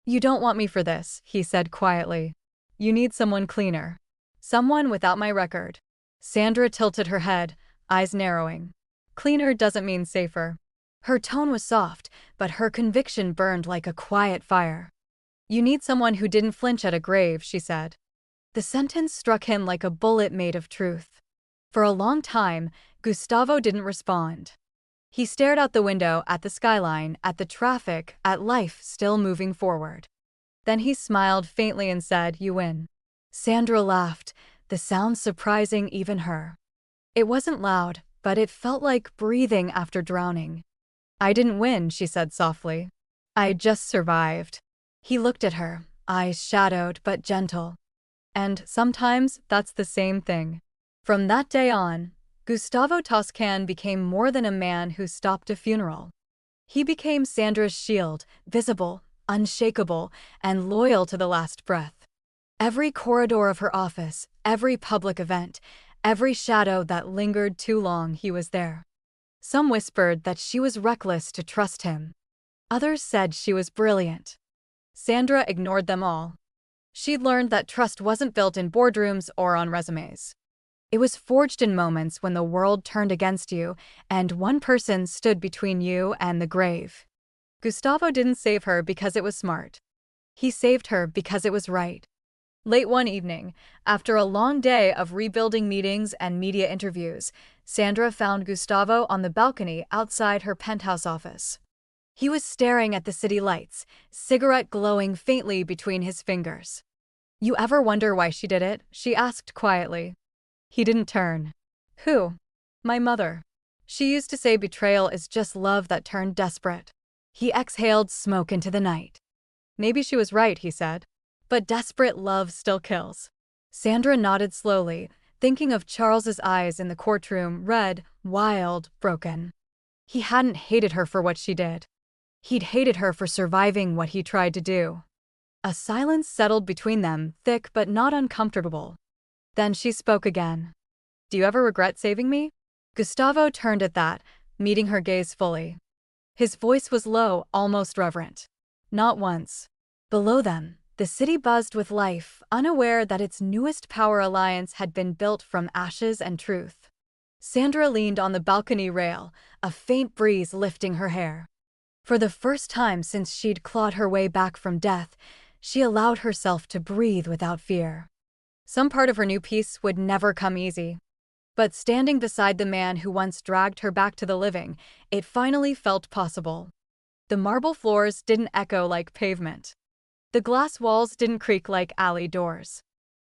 "You don't want me for this," he said quietly. "You need someone cleaner. Someone without my record." Sandra tilted her head, eyes narrowing. "Cleaner doesn't mean safer." Her tone was soft, but her conviction burned like a quiet fire. "You need someone who didn't flinch at a grave," she said. The sentence struck him like a bullet made of truth. For a long time, Gustavo didn't respond. He stared out the window at the skyline, at the traffic, at life still moving forward. Then he smiled faintly and said, "You win." Sandra laughed, the sound surprising even her. It wasn't loud, but it felt like breathing after drowning. "I didn't win," she said softly. "I just survived." He looked at her, eyes shadowed but gentle. And sometimes that's the same thing. From that day on, Gustavo Toscan became more than a man who stopped a funeral. He became Sandra's shield, visible, unshakable, and loyal to the last breath. Every corridor of her office, every public event, every shadow that lingered too long, he was there. Some whispered that she was reckless to trust him. Others said she was brilliant. Sandra ignored them all. She'd learned that trust wasn't built in boardrooms or on resumes. It was forged in moments when the world turned against you and one person stood between you and the grave. Gustavo didn't save her because it was smart. He saved her because it was right. Late one evening, after a long day of rebuilding meetings and media interviews, Sandra found Gustavo on the balcony outside her penthouse office. He was staring at the city lights, cigarette glowing faintly between his fingers. "You ever wonder why she did it?" she asked quietly. He didn't turn. "Who?" "My mother. She used to say betrayal is just love that turned desperate." He exhaled smoke into the night. "Maybe she was right," he said. "But desperate love still kills." Sandra nodded slowly, thinking of Charles's eyes in the courtroom, red, wild, broken. He hadn't hated her for what she did. He'd hated her for surviving what he tried to do. A silence settled between them, thick but not uncomfortable. Then she spoke again. "Do you ever regret saving me?" Gustavo turned at that, meeting her gaze fully. His voice was low, almost reverent. "Not once." Below them, the city buzzed with life, unaware that its newest power alliance had been built from ashes and truth. Sandra leaned on the balcony rail, a faint breeze lifting her hair. For the first time since she'd clawed her way back from death, she allowed herself to breathe without fear. Some part of her new peace would never come easy. But standing beside the man who once dragged her back to the living, it finally felt possible. The marble floors didn't echo like pavement. The glass walls didn't creak like alley doors.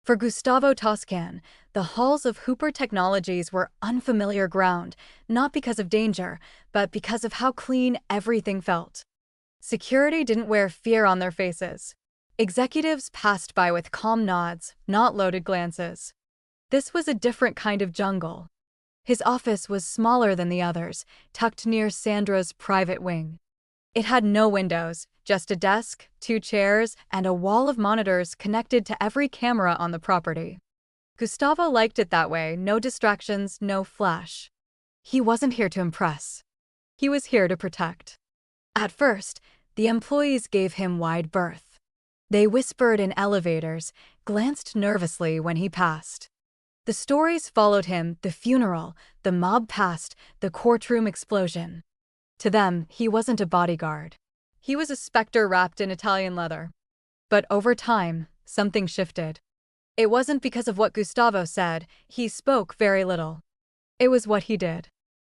For Gustavo Toscan, the halls of Hooper Technologies were unfamiliar ground, not because of danger, but because of how clean everything felt. Security didn't wear fear on their faces. Executives passed by with calm nods, not loaded glances. This was a different kind of jungle. His office was smaller than the others, tucked near Sandra's private wing. It had no windows, just a desk, 2 chairs, and a wall of monitors connected to every camera on the property. Gustavo liked it that way, no distractions, no flash. He wasn't here to impress. He was here to protect. At first, the employees gave him wide berth. They whispered in elevators, glanced nervously when he passed. The stories followed him, the funeral, the mob past, the courtroom explosion. To them, he wasn't a bodyguard. He was a specter wrapped in Italian leather. But over time, something shifted. It wasn't because of what Gustavo said, he spoke very little. It was what he did.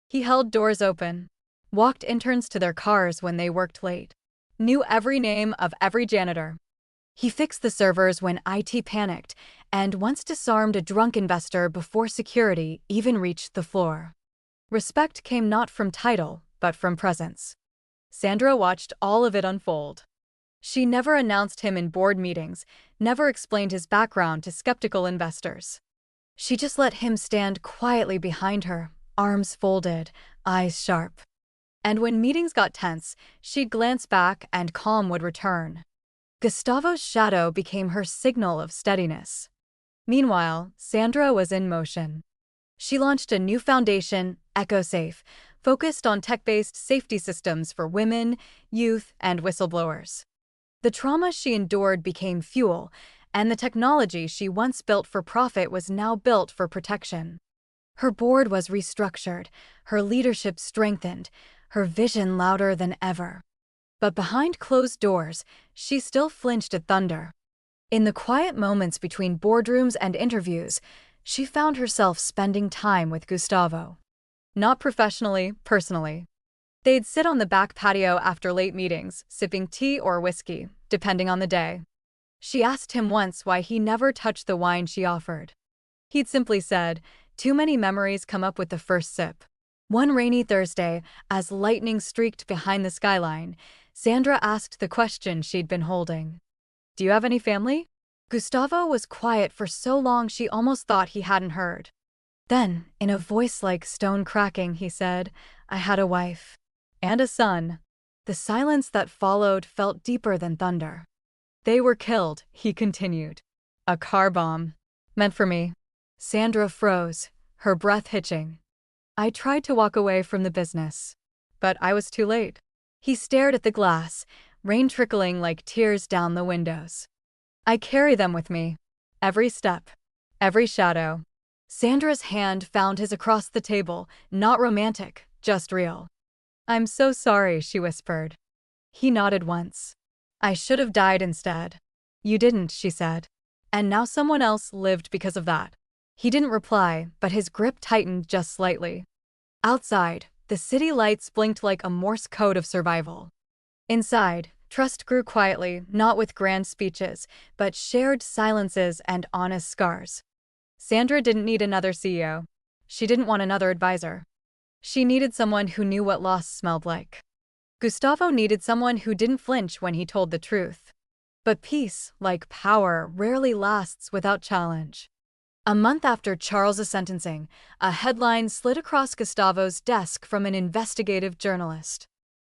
He held doors open, walked interns to their cars when they worked late, knew every name of every janitor. He fixed the servers when IT panicked, and once disarmed a drunk investor before security even reached the floor. Respect came not from title, but from presence. Sandra watched all of it unfold. She never announced him in board meetings, never explained his background to skeptical investors. She just let him stand quietly behind her, arms folded, eyes sharp. And when meetings got tense, she'd glance back and calm would return. Gustavo's shadow became her signal of steadiness. Meanwhile, Sandra was in motion. She launched a new foundation, EcoSafe, focused on tech-based safety systems for women, youth, and whistleblowers. The trauma she endured became fuel, and the technology she once built for profit was now built for protection. Her board was restructured, her leadership strengthened, her vision louder than ever. But behind closed doors, she still flinched at thunder. In the quiet moments between boardrooms and interviews, she found herself spending time with Gustavo. Not professionally, personally. They'd sit on the back patio after late meetings, sipping tea or whiskey, depending on the day. She asked him once why he never touched the wine she offered. He'd simply said, "Too many memories come up with the first sip." One rainy Thursday, as lightning streaked behind the skyline, Sandra asked the question she'd been holding. "Do you have any family?" Gustavo was quiet for so long she almost thought he hadn't heard. Then, in a voice like stone cracking, he said, "I had a wife. And a son." The silence that followed felt deeper than thunder. "They were killed," he continued. "A car bomb. Meant for me." Sandra froze, her breath hitching. "I tried to walk away from the business. But I was too late." He stared at the glass, rain trickling like tears down the windows. "I carry them with me. Every step. Every shadow." Sandra's hand found his across the table, not romantic, just real. "I'm so sorry," she whispered. He nodded once. "I should have died instead." "You didn't," she said. "And now someone else lived because of that." He didn't reply, but his grip tightened just slightly. Outside, the city lights blinked like a Morse code of survival. Inside, trust grew quietly, not with grand speeches, but shared silences and honest scars. Sandra didn't need another CEO. She didn't want another advisor. She needed someone who knew what loss smelled like. Gustavo needed someone who didn't flinch when he told the truth. But peace, like power, rarely lasts without challenge. A month after Charles' sentencing, a headline slid across Gustavo's desk from an investigative journalist.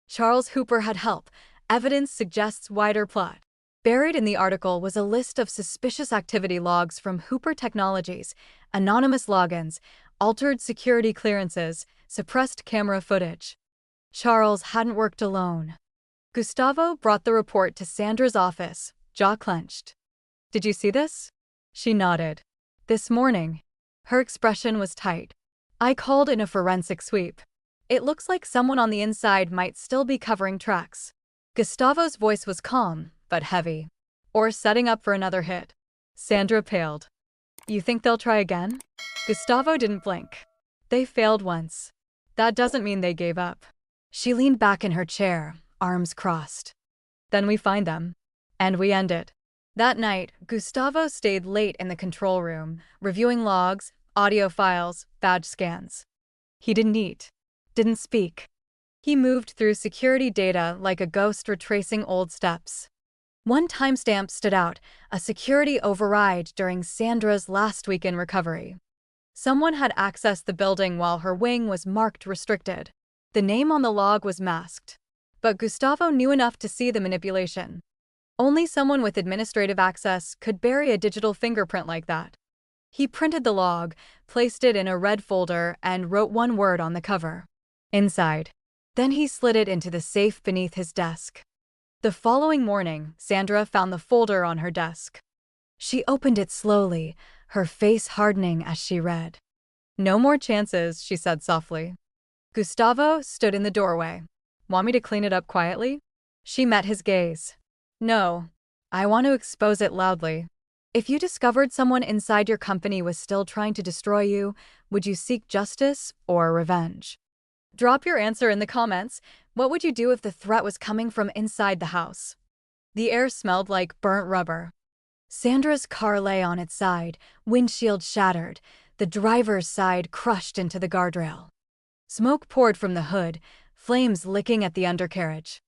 "Charles Hooper had help. Evidence suggests wider plot." Buried in the article was a list of suspicious activity logs from Hooper Technologies, anonymous logins, altered security clearances, suppressed camera footage. Charles hadn't worked alone. Gustavo brought the report to Sandra's office, jaw clenched. Did you see this? She nodded. This morning. Her expression was tight. I called in a forensic sweep. It looks like someone on the inside might still be covering tracks. Gustavo's voice was calm, but heavy. Or setting up for another hit. Sandra paled. You think they'll try again? Gustavo didn't blink. They failed once. That doesn't mean they gave up. She leaned back in her chair, arms crossed. Then we find them. And we end it. That night, Gustavo stayed late in the control room, reviewing logs, audio files, badge scans. He didn't eat. Didn't speak. He moved through security data like a ghost retracing old steps. One timestamp stood out, a security override during Sandra's last week in recovery. Someone had accessed the building while her wing was marked restricted. The name on the log was masked. But Gustavo knew enough to see the manipulation. Only someone with administrative access could bury a digital fingerprint like that. He printed the log, placed it in a red folder, and wrote one word on the cover. Inside. Then he slid it into the safe beneath his desk. The following morning, Sandra found the folder on her desk. She opened it slowly, her face hardening as she read. No more chances, she said softly. Gustavo stood in the doorway. Want me to clean it up quietly? She met his gaze. No. I want to expose it loudly. If you discovered someone inside your company was still trying to destroy you, would you seek justice or revenge? Drop your answer in the comments. What would you do if the threat was coming from inside the house? The air smelled like burnt rubber. Sandra's car lay on its side, windshield shattered, the driver's side crushed into the guardrail. Smoke poured from the hood, flames licking at the undercarriage.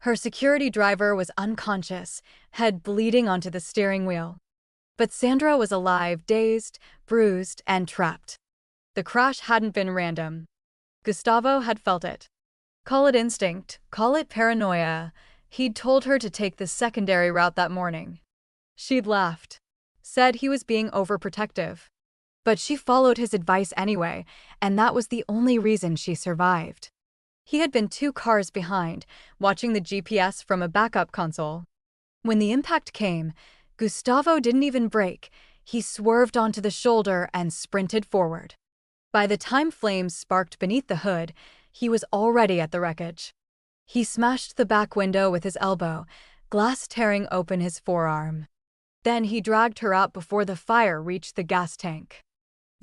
Her security driver was unconscious, head bleeding onto the steering wheel. But Sandra was alive, dazed, bruised, and trapped. The crash hadn't been random. Gustavo had felt it. Call it instinct, call it paranoia. He'd told her to take the secondary route that morning. She'd laughed, said he was being overprotective. But she followed his advice anyway, and that was the only reason she survived. He had been 2 cars behind, watching the GPS from a backup console. When the impact came, Gustavo didn't even brake. He swerved onto the shoulder and sprinted forward. By the time flames sparked beneath the hood, he was already at the wreckage. He smashed the back window with his elbow, glass tearing open his forearm. Then he dragged her out before the fire reached the gas tank.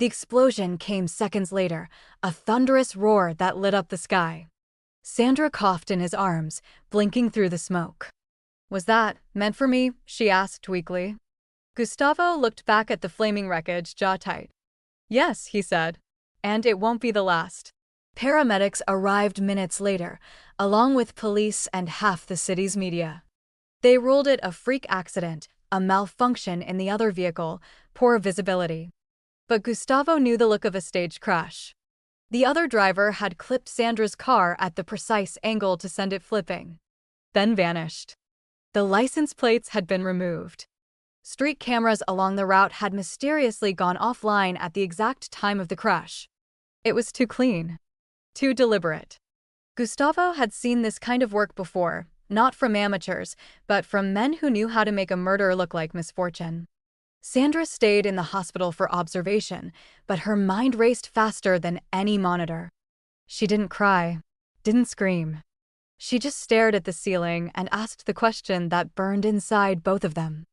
The explosion came seconds later, a thunderous roar that lit up the sky. Sandra coughed in his arms, blinking through the smoke. Was that meant for me? She asked weakly. Gustavo looked back at the flaming wreckage, jaw tight. Yes, he said. And it won't be the last. Paramedics arrived minutes later, along with police and half the city's media. They ruled it a freak accident, a malfunction in the other vehicle, poor visibility. But Gustavo knew the look of a staged crash. The other driver had clipped Sandra's car at the precise angle to send it flipping. Then vanished. The license plates had been removed. Street cameras along the route had mysteriously gone offline at the exact time of the crash. It was too clean. Too deliberate. Gustavo had seen this kind of work before, not from amateurs, but from men who knew how to make a murder look like misfortune. Sandra stayed in the hospital for observation, but her mind raced faster than any monitor. She didn't cry, didn't scream. She just stared at the ceiling and asked the question that burned inside both of them.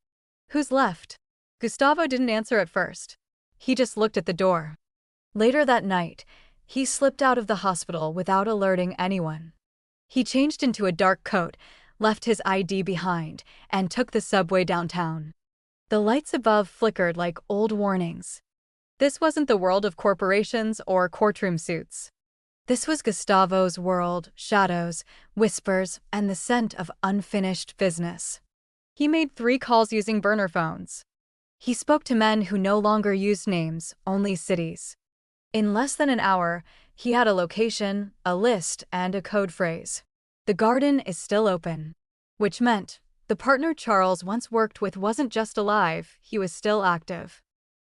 Who's left? Gustavo didn't answer at first. He just looked at the door. Later that night, he slipped out of the hospital without alerting anyone. He changed into a dark coat, left his ID behind, and took the subway downtown. The lights above flickered like old warnings. This wasn't the world of corporations or courtroom suits. This was Gustavo's world, shadows, whispers, and the scent of unfinished business. He made 3 calls using burner phones. He spoke to men who no longer used names, only cities. In less than an hour, he had a location, a list, and a code phrase. The garden is still open. Which meant the partner Charles once worked with wasn't just alive, he was still active.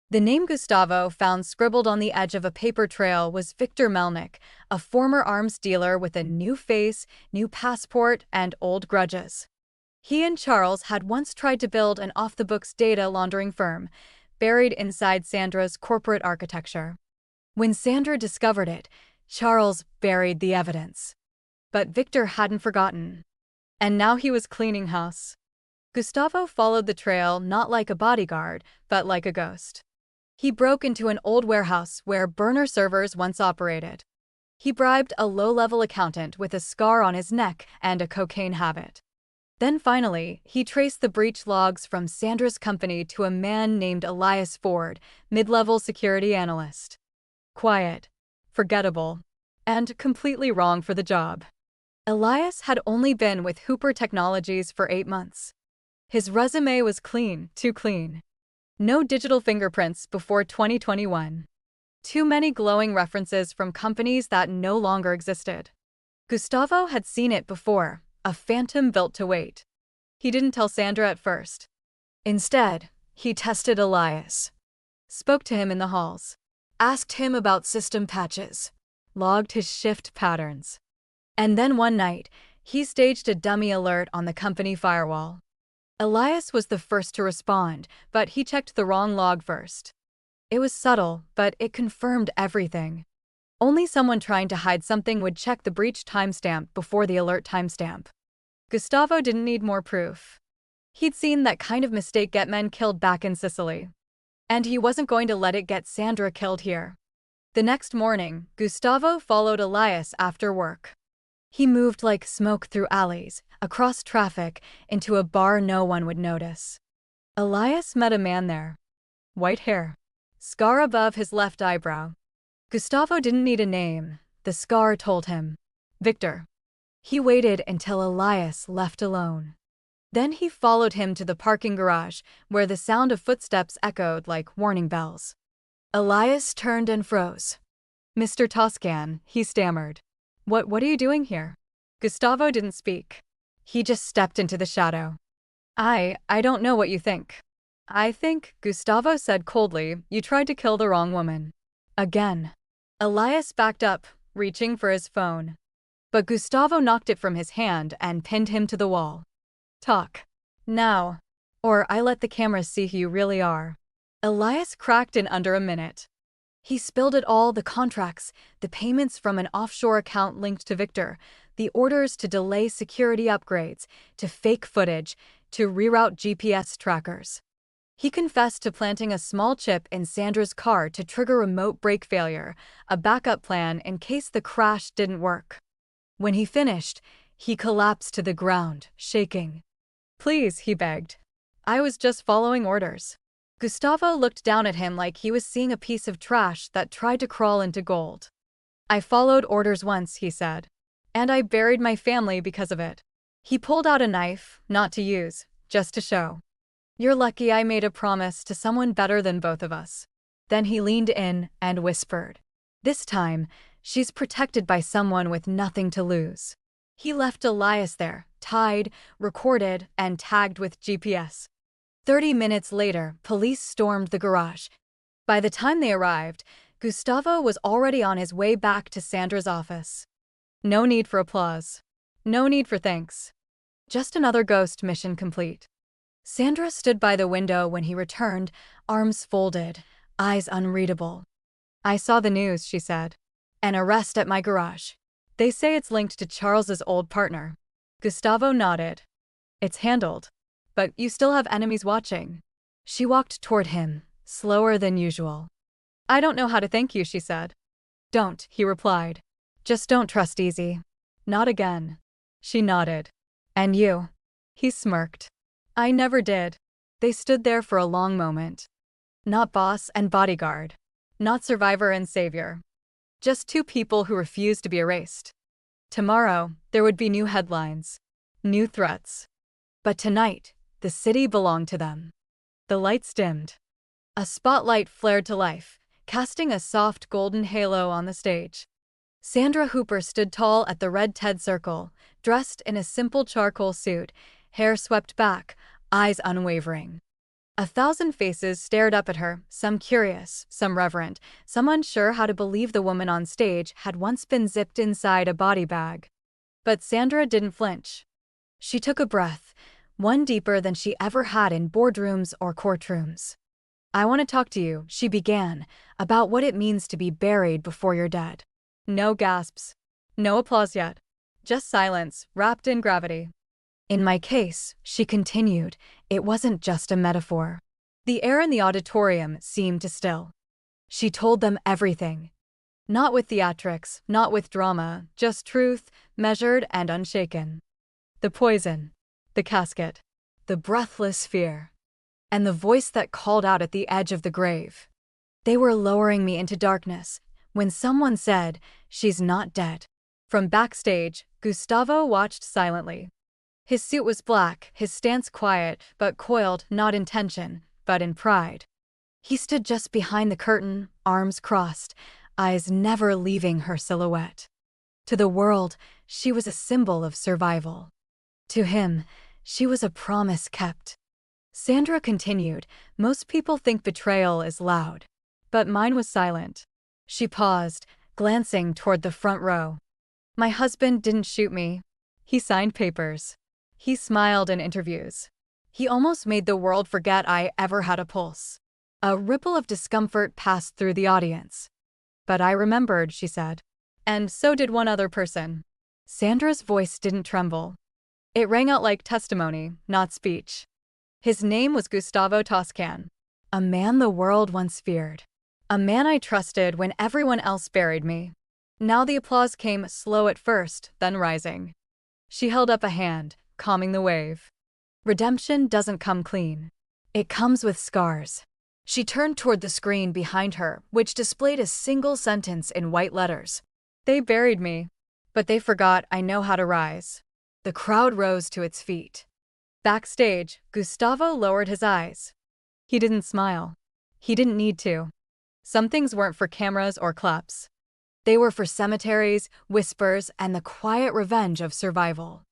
The name Gustavo, found scribbled on the edge of a paper trail, was Victor Melnick, a former arms dealer with a new face, new passport, and old grudges. He and Charles had once tried to build an off-the-books data laundering firm, buried inside Sandra's corporate architecture. When Sandra discovered it, Charles buried the evidence. But Victor hadn't forgotten. And now he was cleaning house. Gustavo followed the trail not like a bodyguard, but like a ghost. He broke into an old warehouse where burner servers once operated. He bribed a low-level accountant with a scar on his neck and a cocaine habit. Then finally, he traced the breach logs from Sandra's company to a man named Elias Ford, mid-level security analyst. Quiet, forgettable, and completely wrong for the job. Elias had only been with Hooper Technologies for 8 months. His resume was clean, too clean. No digital fingerprints before 2021. Too many glowing references from companies that no longer existed. Gustavo had seen it before, a phantom built to wait. He didn't tell Sandra at first. Instead, he tested Elias. Spoke to him in the halls. Asked him about system patches. Logged his shift patterns. And then one night, he staged a dummy alert on the company firewall. Elias was the first to respond, but he checked the wrong log first. It was subtle, but it confirmed everything. Only someone trying to hide something would check the breach timestamp before the alert timestamp. Gustavo didn't need more proof. He'd seen that kind of mistake get men killed back in Sicily. And he wasn't going to let it get Sandra killed here. The next morning, Gustavo followed Elias after work. He moved like smoke through alleys, across traffic, into a bar no one would notice. Elias met a man there. White hair. Scar above his left eyebrow. Gustavo didn't need a name. The scar told him. Victor. He waited until Elias left alone. Then he followed him to the parking garage, where the sound of footsteps echoed like warning bells. Elias turned and froze. Mr. Toscan, he stammered. What are you doing here? Gustavo didn't speak. He just stepped into the shadow. I don't know what you think. I think, Gustavo said coldly, you tried to kill the wrong woman. Again. Elias backed up, reaching for his phone. But Gustavo knocked it from his hand and pinned him to the wall. Talk. Now. Or I let the cameras see who you really are. Elias cracked in under a minute. He spilled it all, the contracts, the payments from an offshore account linked to Victor, the orders to delay security upgrades, to fake footage, to reroute GPS trackers. He confessed to planting a small chip in Sandra's car to trigger remote brake failure, a backup plan in case the crash didn't work. When he finished, he collapsed to the ground, shaking. Please, he begged. I was just following orders. Gustavo looked down at him like he was seeing a piece of trash that tried to crawl into gold. I followed orders once, he said. And I buried my family because of it. He pulled out a knife, not to use, just to show. You're lucky I made a promise to someone better than both of us. Then he leaned in and whispered. This time, she's protected by someone with nothing to lose. He left Elias there, tied, recorded, and tagged with GPS. 30 minutes later, police stormed the garage. By the time they arrived, Gustavo was already on his way back to Sandra's office. No need for applause. No need for thanks. Just another ghost mission complete. Sandra stood by the window when he returned, arms folded, eyes unreadable. I saw the news, she said. An arrest at my garage. They say it's linked to Charles's old partner. Gustavo nodded. It's handled. But you still have enemies watching. She walked toward him, slower than usual. I don't know how to thank you, she said. Don't, he replied. Just don't trust easy. Not again. She nodded. And you? He smirked. I never did. They stood there for a long moment. Not boss and bodyguard. Not survivor and savior. Just two people who refused to be erased. Tomorrow, there would be new headlines. New threats. But tonight, the city belonged to them. The lights dimmed. A spotlight flared to life, casting a soft golden halo on the stage. Sandra Hooper stood tall at the red TED circle, dressed in a simple charcoal suit, hair swept back, eyes unwavering. 1,000 faces stared up at her, some curious, some reverent, some unsure how to believe the woman on stage had once been zipped inside a body bag. But Sandra didn't flinch. She took a breath, one deeper than she ever had in boardrooms or courtrooms. "I want to talk to you," she began, "about what it means to be buried before you're dead." No gasps. No applause yet. Just silence, wrapped in gravity. "In my case," she continued, "it wasn't just a metaphor." The air in the auditorium seemed to still. She told them everything. Not with theatrics, not with drama, just truth, measured and unshaken. The poison, the casket, the breathless fear, and the voice that called out at the edge of the grave. They were lowering me into darkness when someone said, "She's not dead." From backstage, Gustavo watched silently. His suit was black, his stance quiet, but coiled not in tension, but in pride. He stood just behind the curtain, arms crossed, eyes never leaving her silhouette. To the world, she was a symbol of survival. To him, she was a promise kept. Sandra continued, "Most people think betrayal is loud. But mine was silent." She paused, glancing toward the front row. "My husband didn't shoot me. He signed papers. He smiled in interviews. He almost made the world forget I ever had a pulse." A ripple of discomfort passed through the audience. "But I remembered," she said. "And so did one other person." Sandra's voice didn't tremble. It rang out like testimony, not speech. His name was Gustavo Toscan. A man the world once feared. A man I trusted when everyone else buried me. Now the applause came slow at first, then rising. She held up a hand, calming the wave. Redemption doesn't come clean. It comes with scars. She turned toward the screen behind her, which displayed a single sentence in white letters. "They buried me, but they forgot I know how to rise." The crowd rose to its feet. Backstage, Gustavo lowered his eyes. He didn't smile. He didn't need to. Some things weren't for cameras or claps. They were for cemeteries, whispers, and the quiet revenge of survival.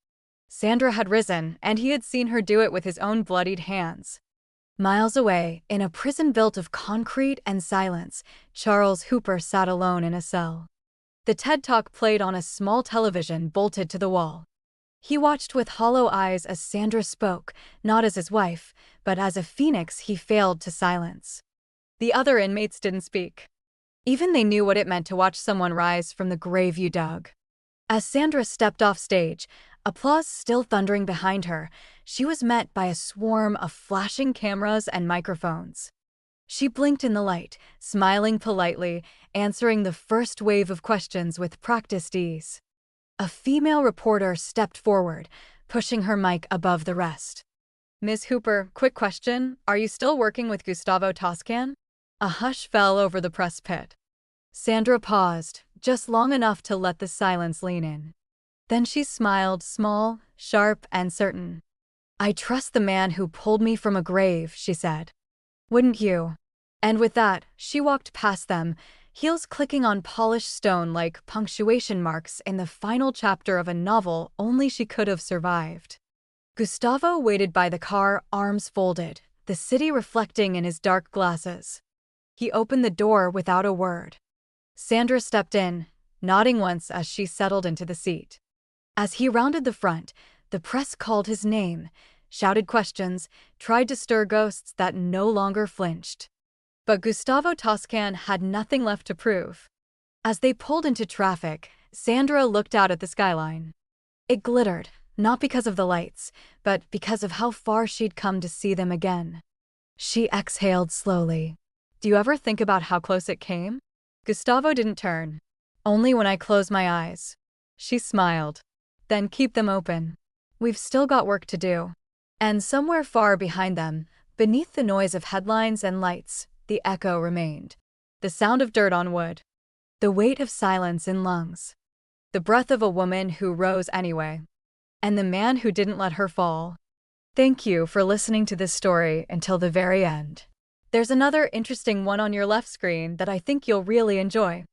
Sandra had risen, and he had seen her do it with his own bloodied hands. Miles away, in a prison built of concrete and silence, Charles Hooper sat alone in a cell. The TED Talk played on a small television bolted to the wall. He watched with hollow eyes as Sandra spoke, not as his wife, but as a phoenix he failed to silence. The other inmates didn't speak. Even they knew what it meant to watch someone rise from the grave you dug. As Sandra stepped off stage, applause still thundering behind her, she was met by a swarm of flashing cameras and microphones. She blinked in the light, smiling politely, answering the first wave of questions with practiced ease. A female reporter stepped forward, pushing her mic above the rest. "Ms. Hooper, quick question. Are you still working with Gustavo Toscan?" A hush fell over the press pit. Sandra paused, just long enough to let the silence lean in. Then she smiled, small, sharp, and certain. "I trust the man who pulled me from a grave," she said. "Wouldn't you?" And with that, she walked past them, heels clicking on polished stone like punctuation marks in the final chapter of a novel only she could have survived. Gustavo waited by the car, arms folded, the city reflecting in his dark glasses. He opened the door without a word. Sandra stepped in, nodding once as she settled into the seat. As he rounded the front, the press called his name, shouted questions, tried to stir ghosts that no longer flinched. But Gustavo Toscan had nothing left to prove. As they pulled into traffic, Sandra looked out at the skyline. It glittered, not because of the lights, but because of how far she'd come to see them again. She exhaled slowly. "Do you ever think about how close it came?" Gustavo didn't turn. "Only when I close my eyes." She smiled. "Then keep them open. We've still got work to do." And somewhere far behind them, beneath the noise of headlines and lights, the echo remained. The sound of dirt on wood. The weight of silence in lungs. The breath of a woman who rose anyway. And the man who didn't let her fall. Thank you for listening to this story until the very end. There's another interesting one on your left screen that I think you'll really enjoy.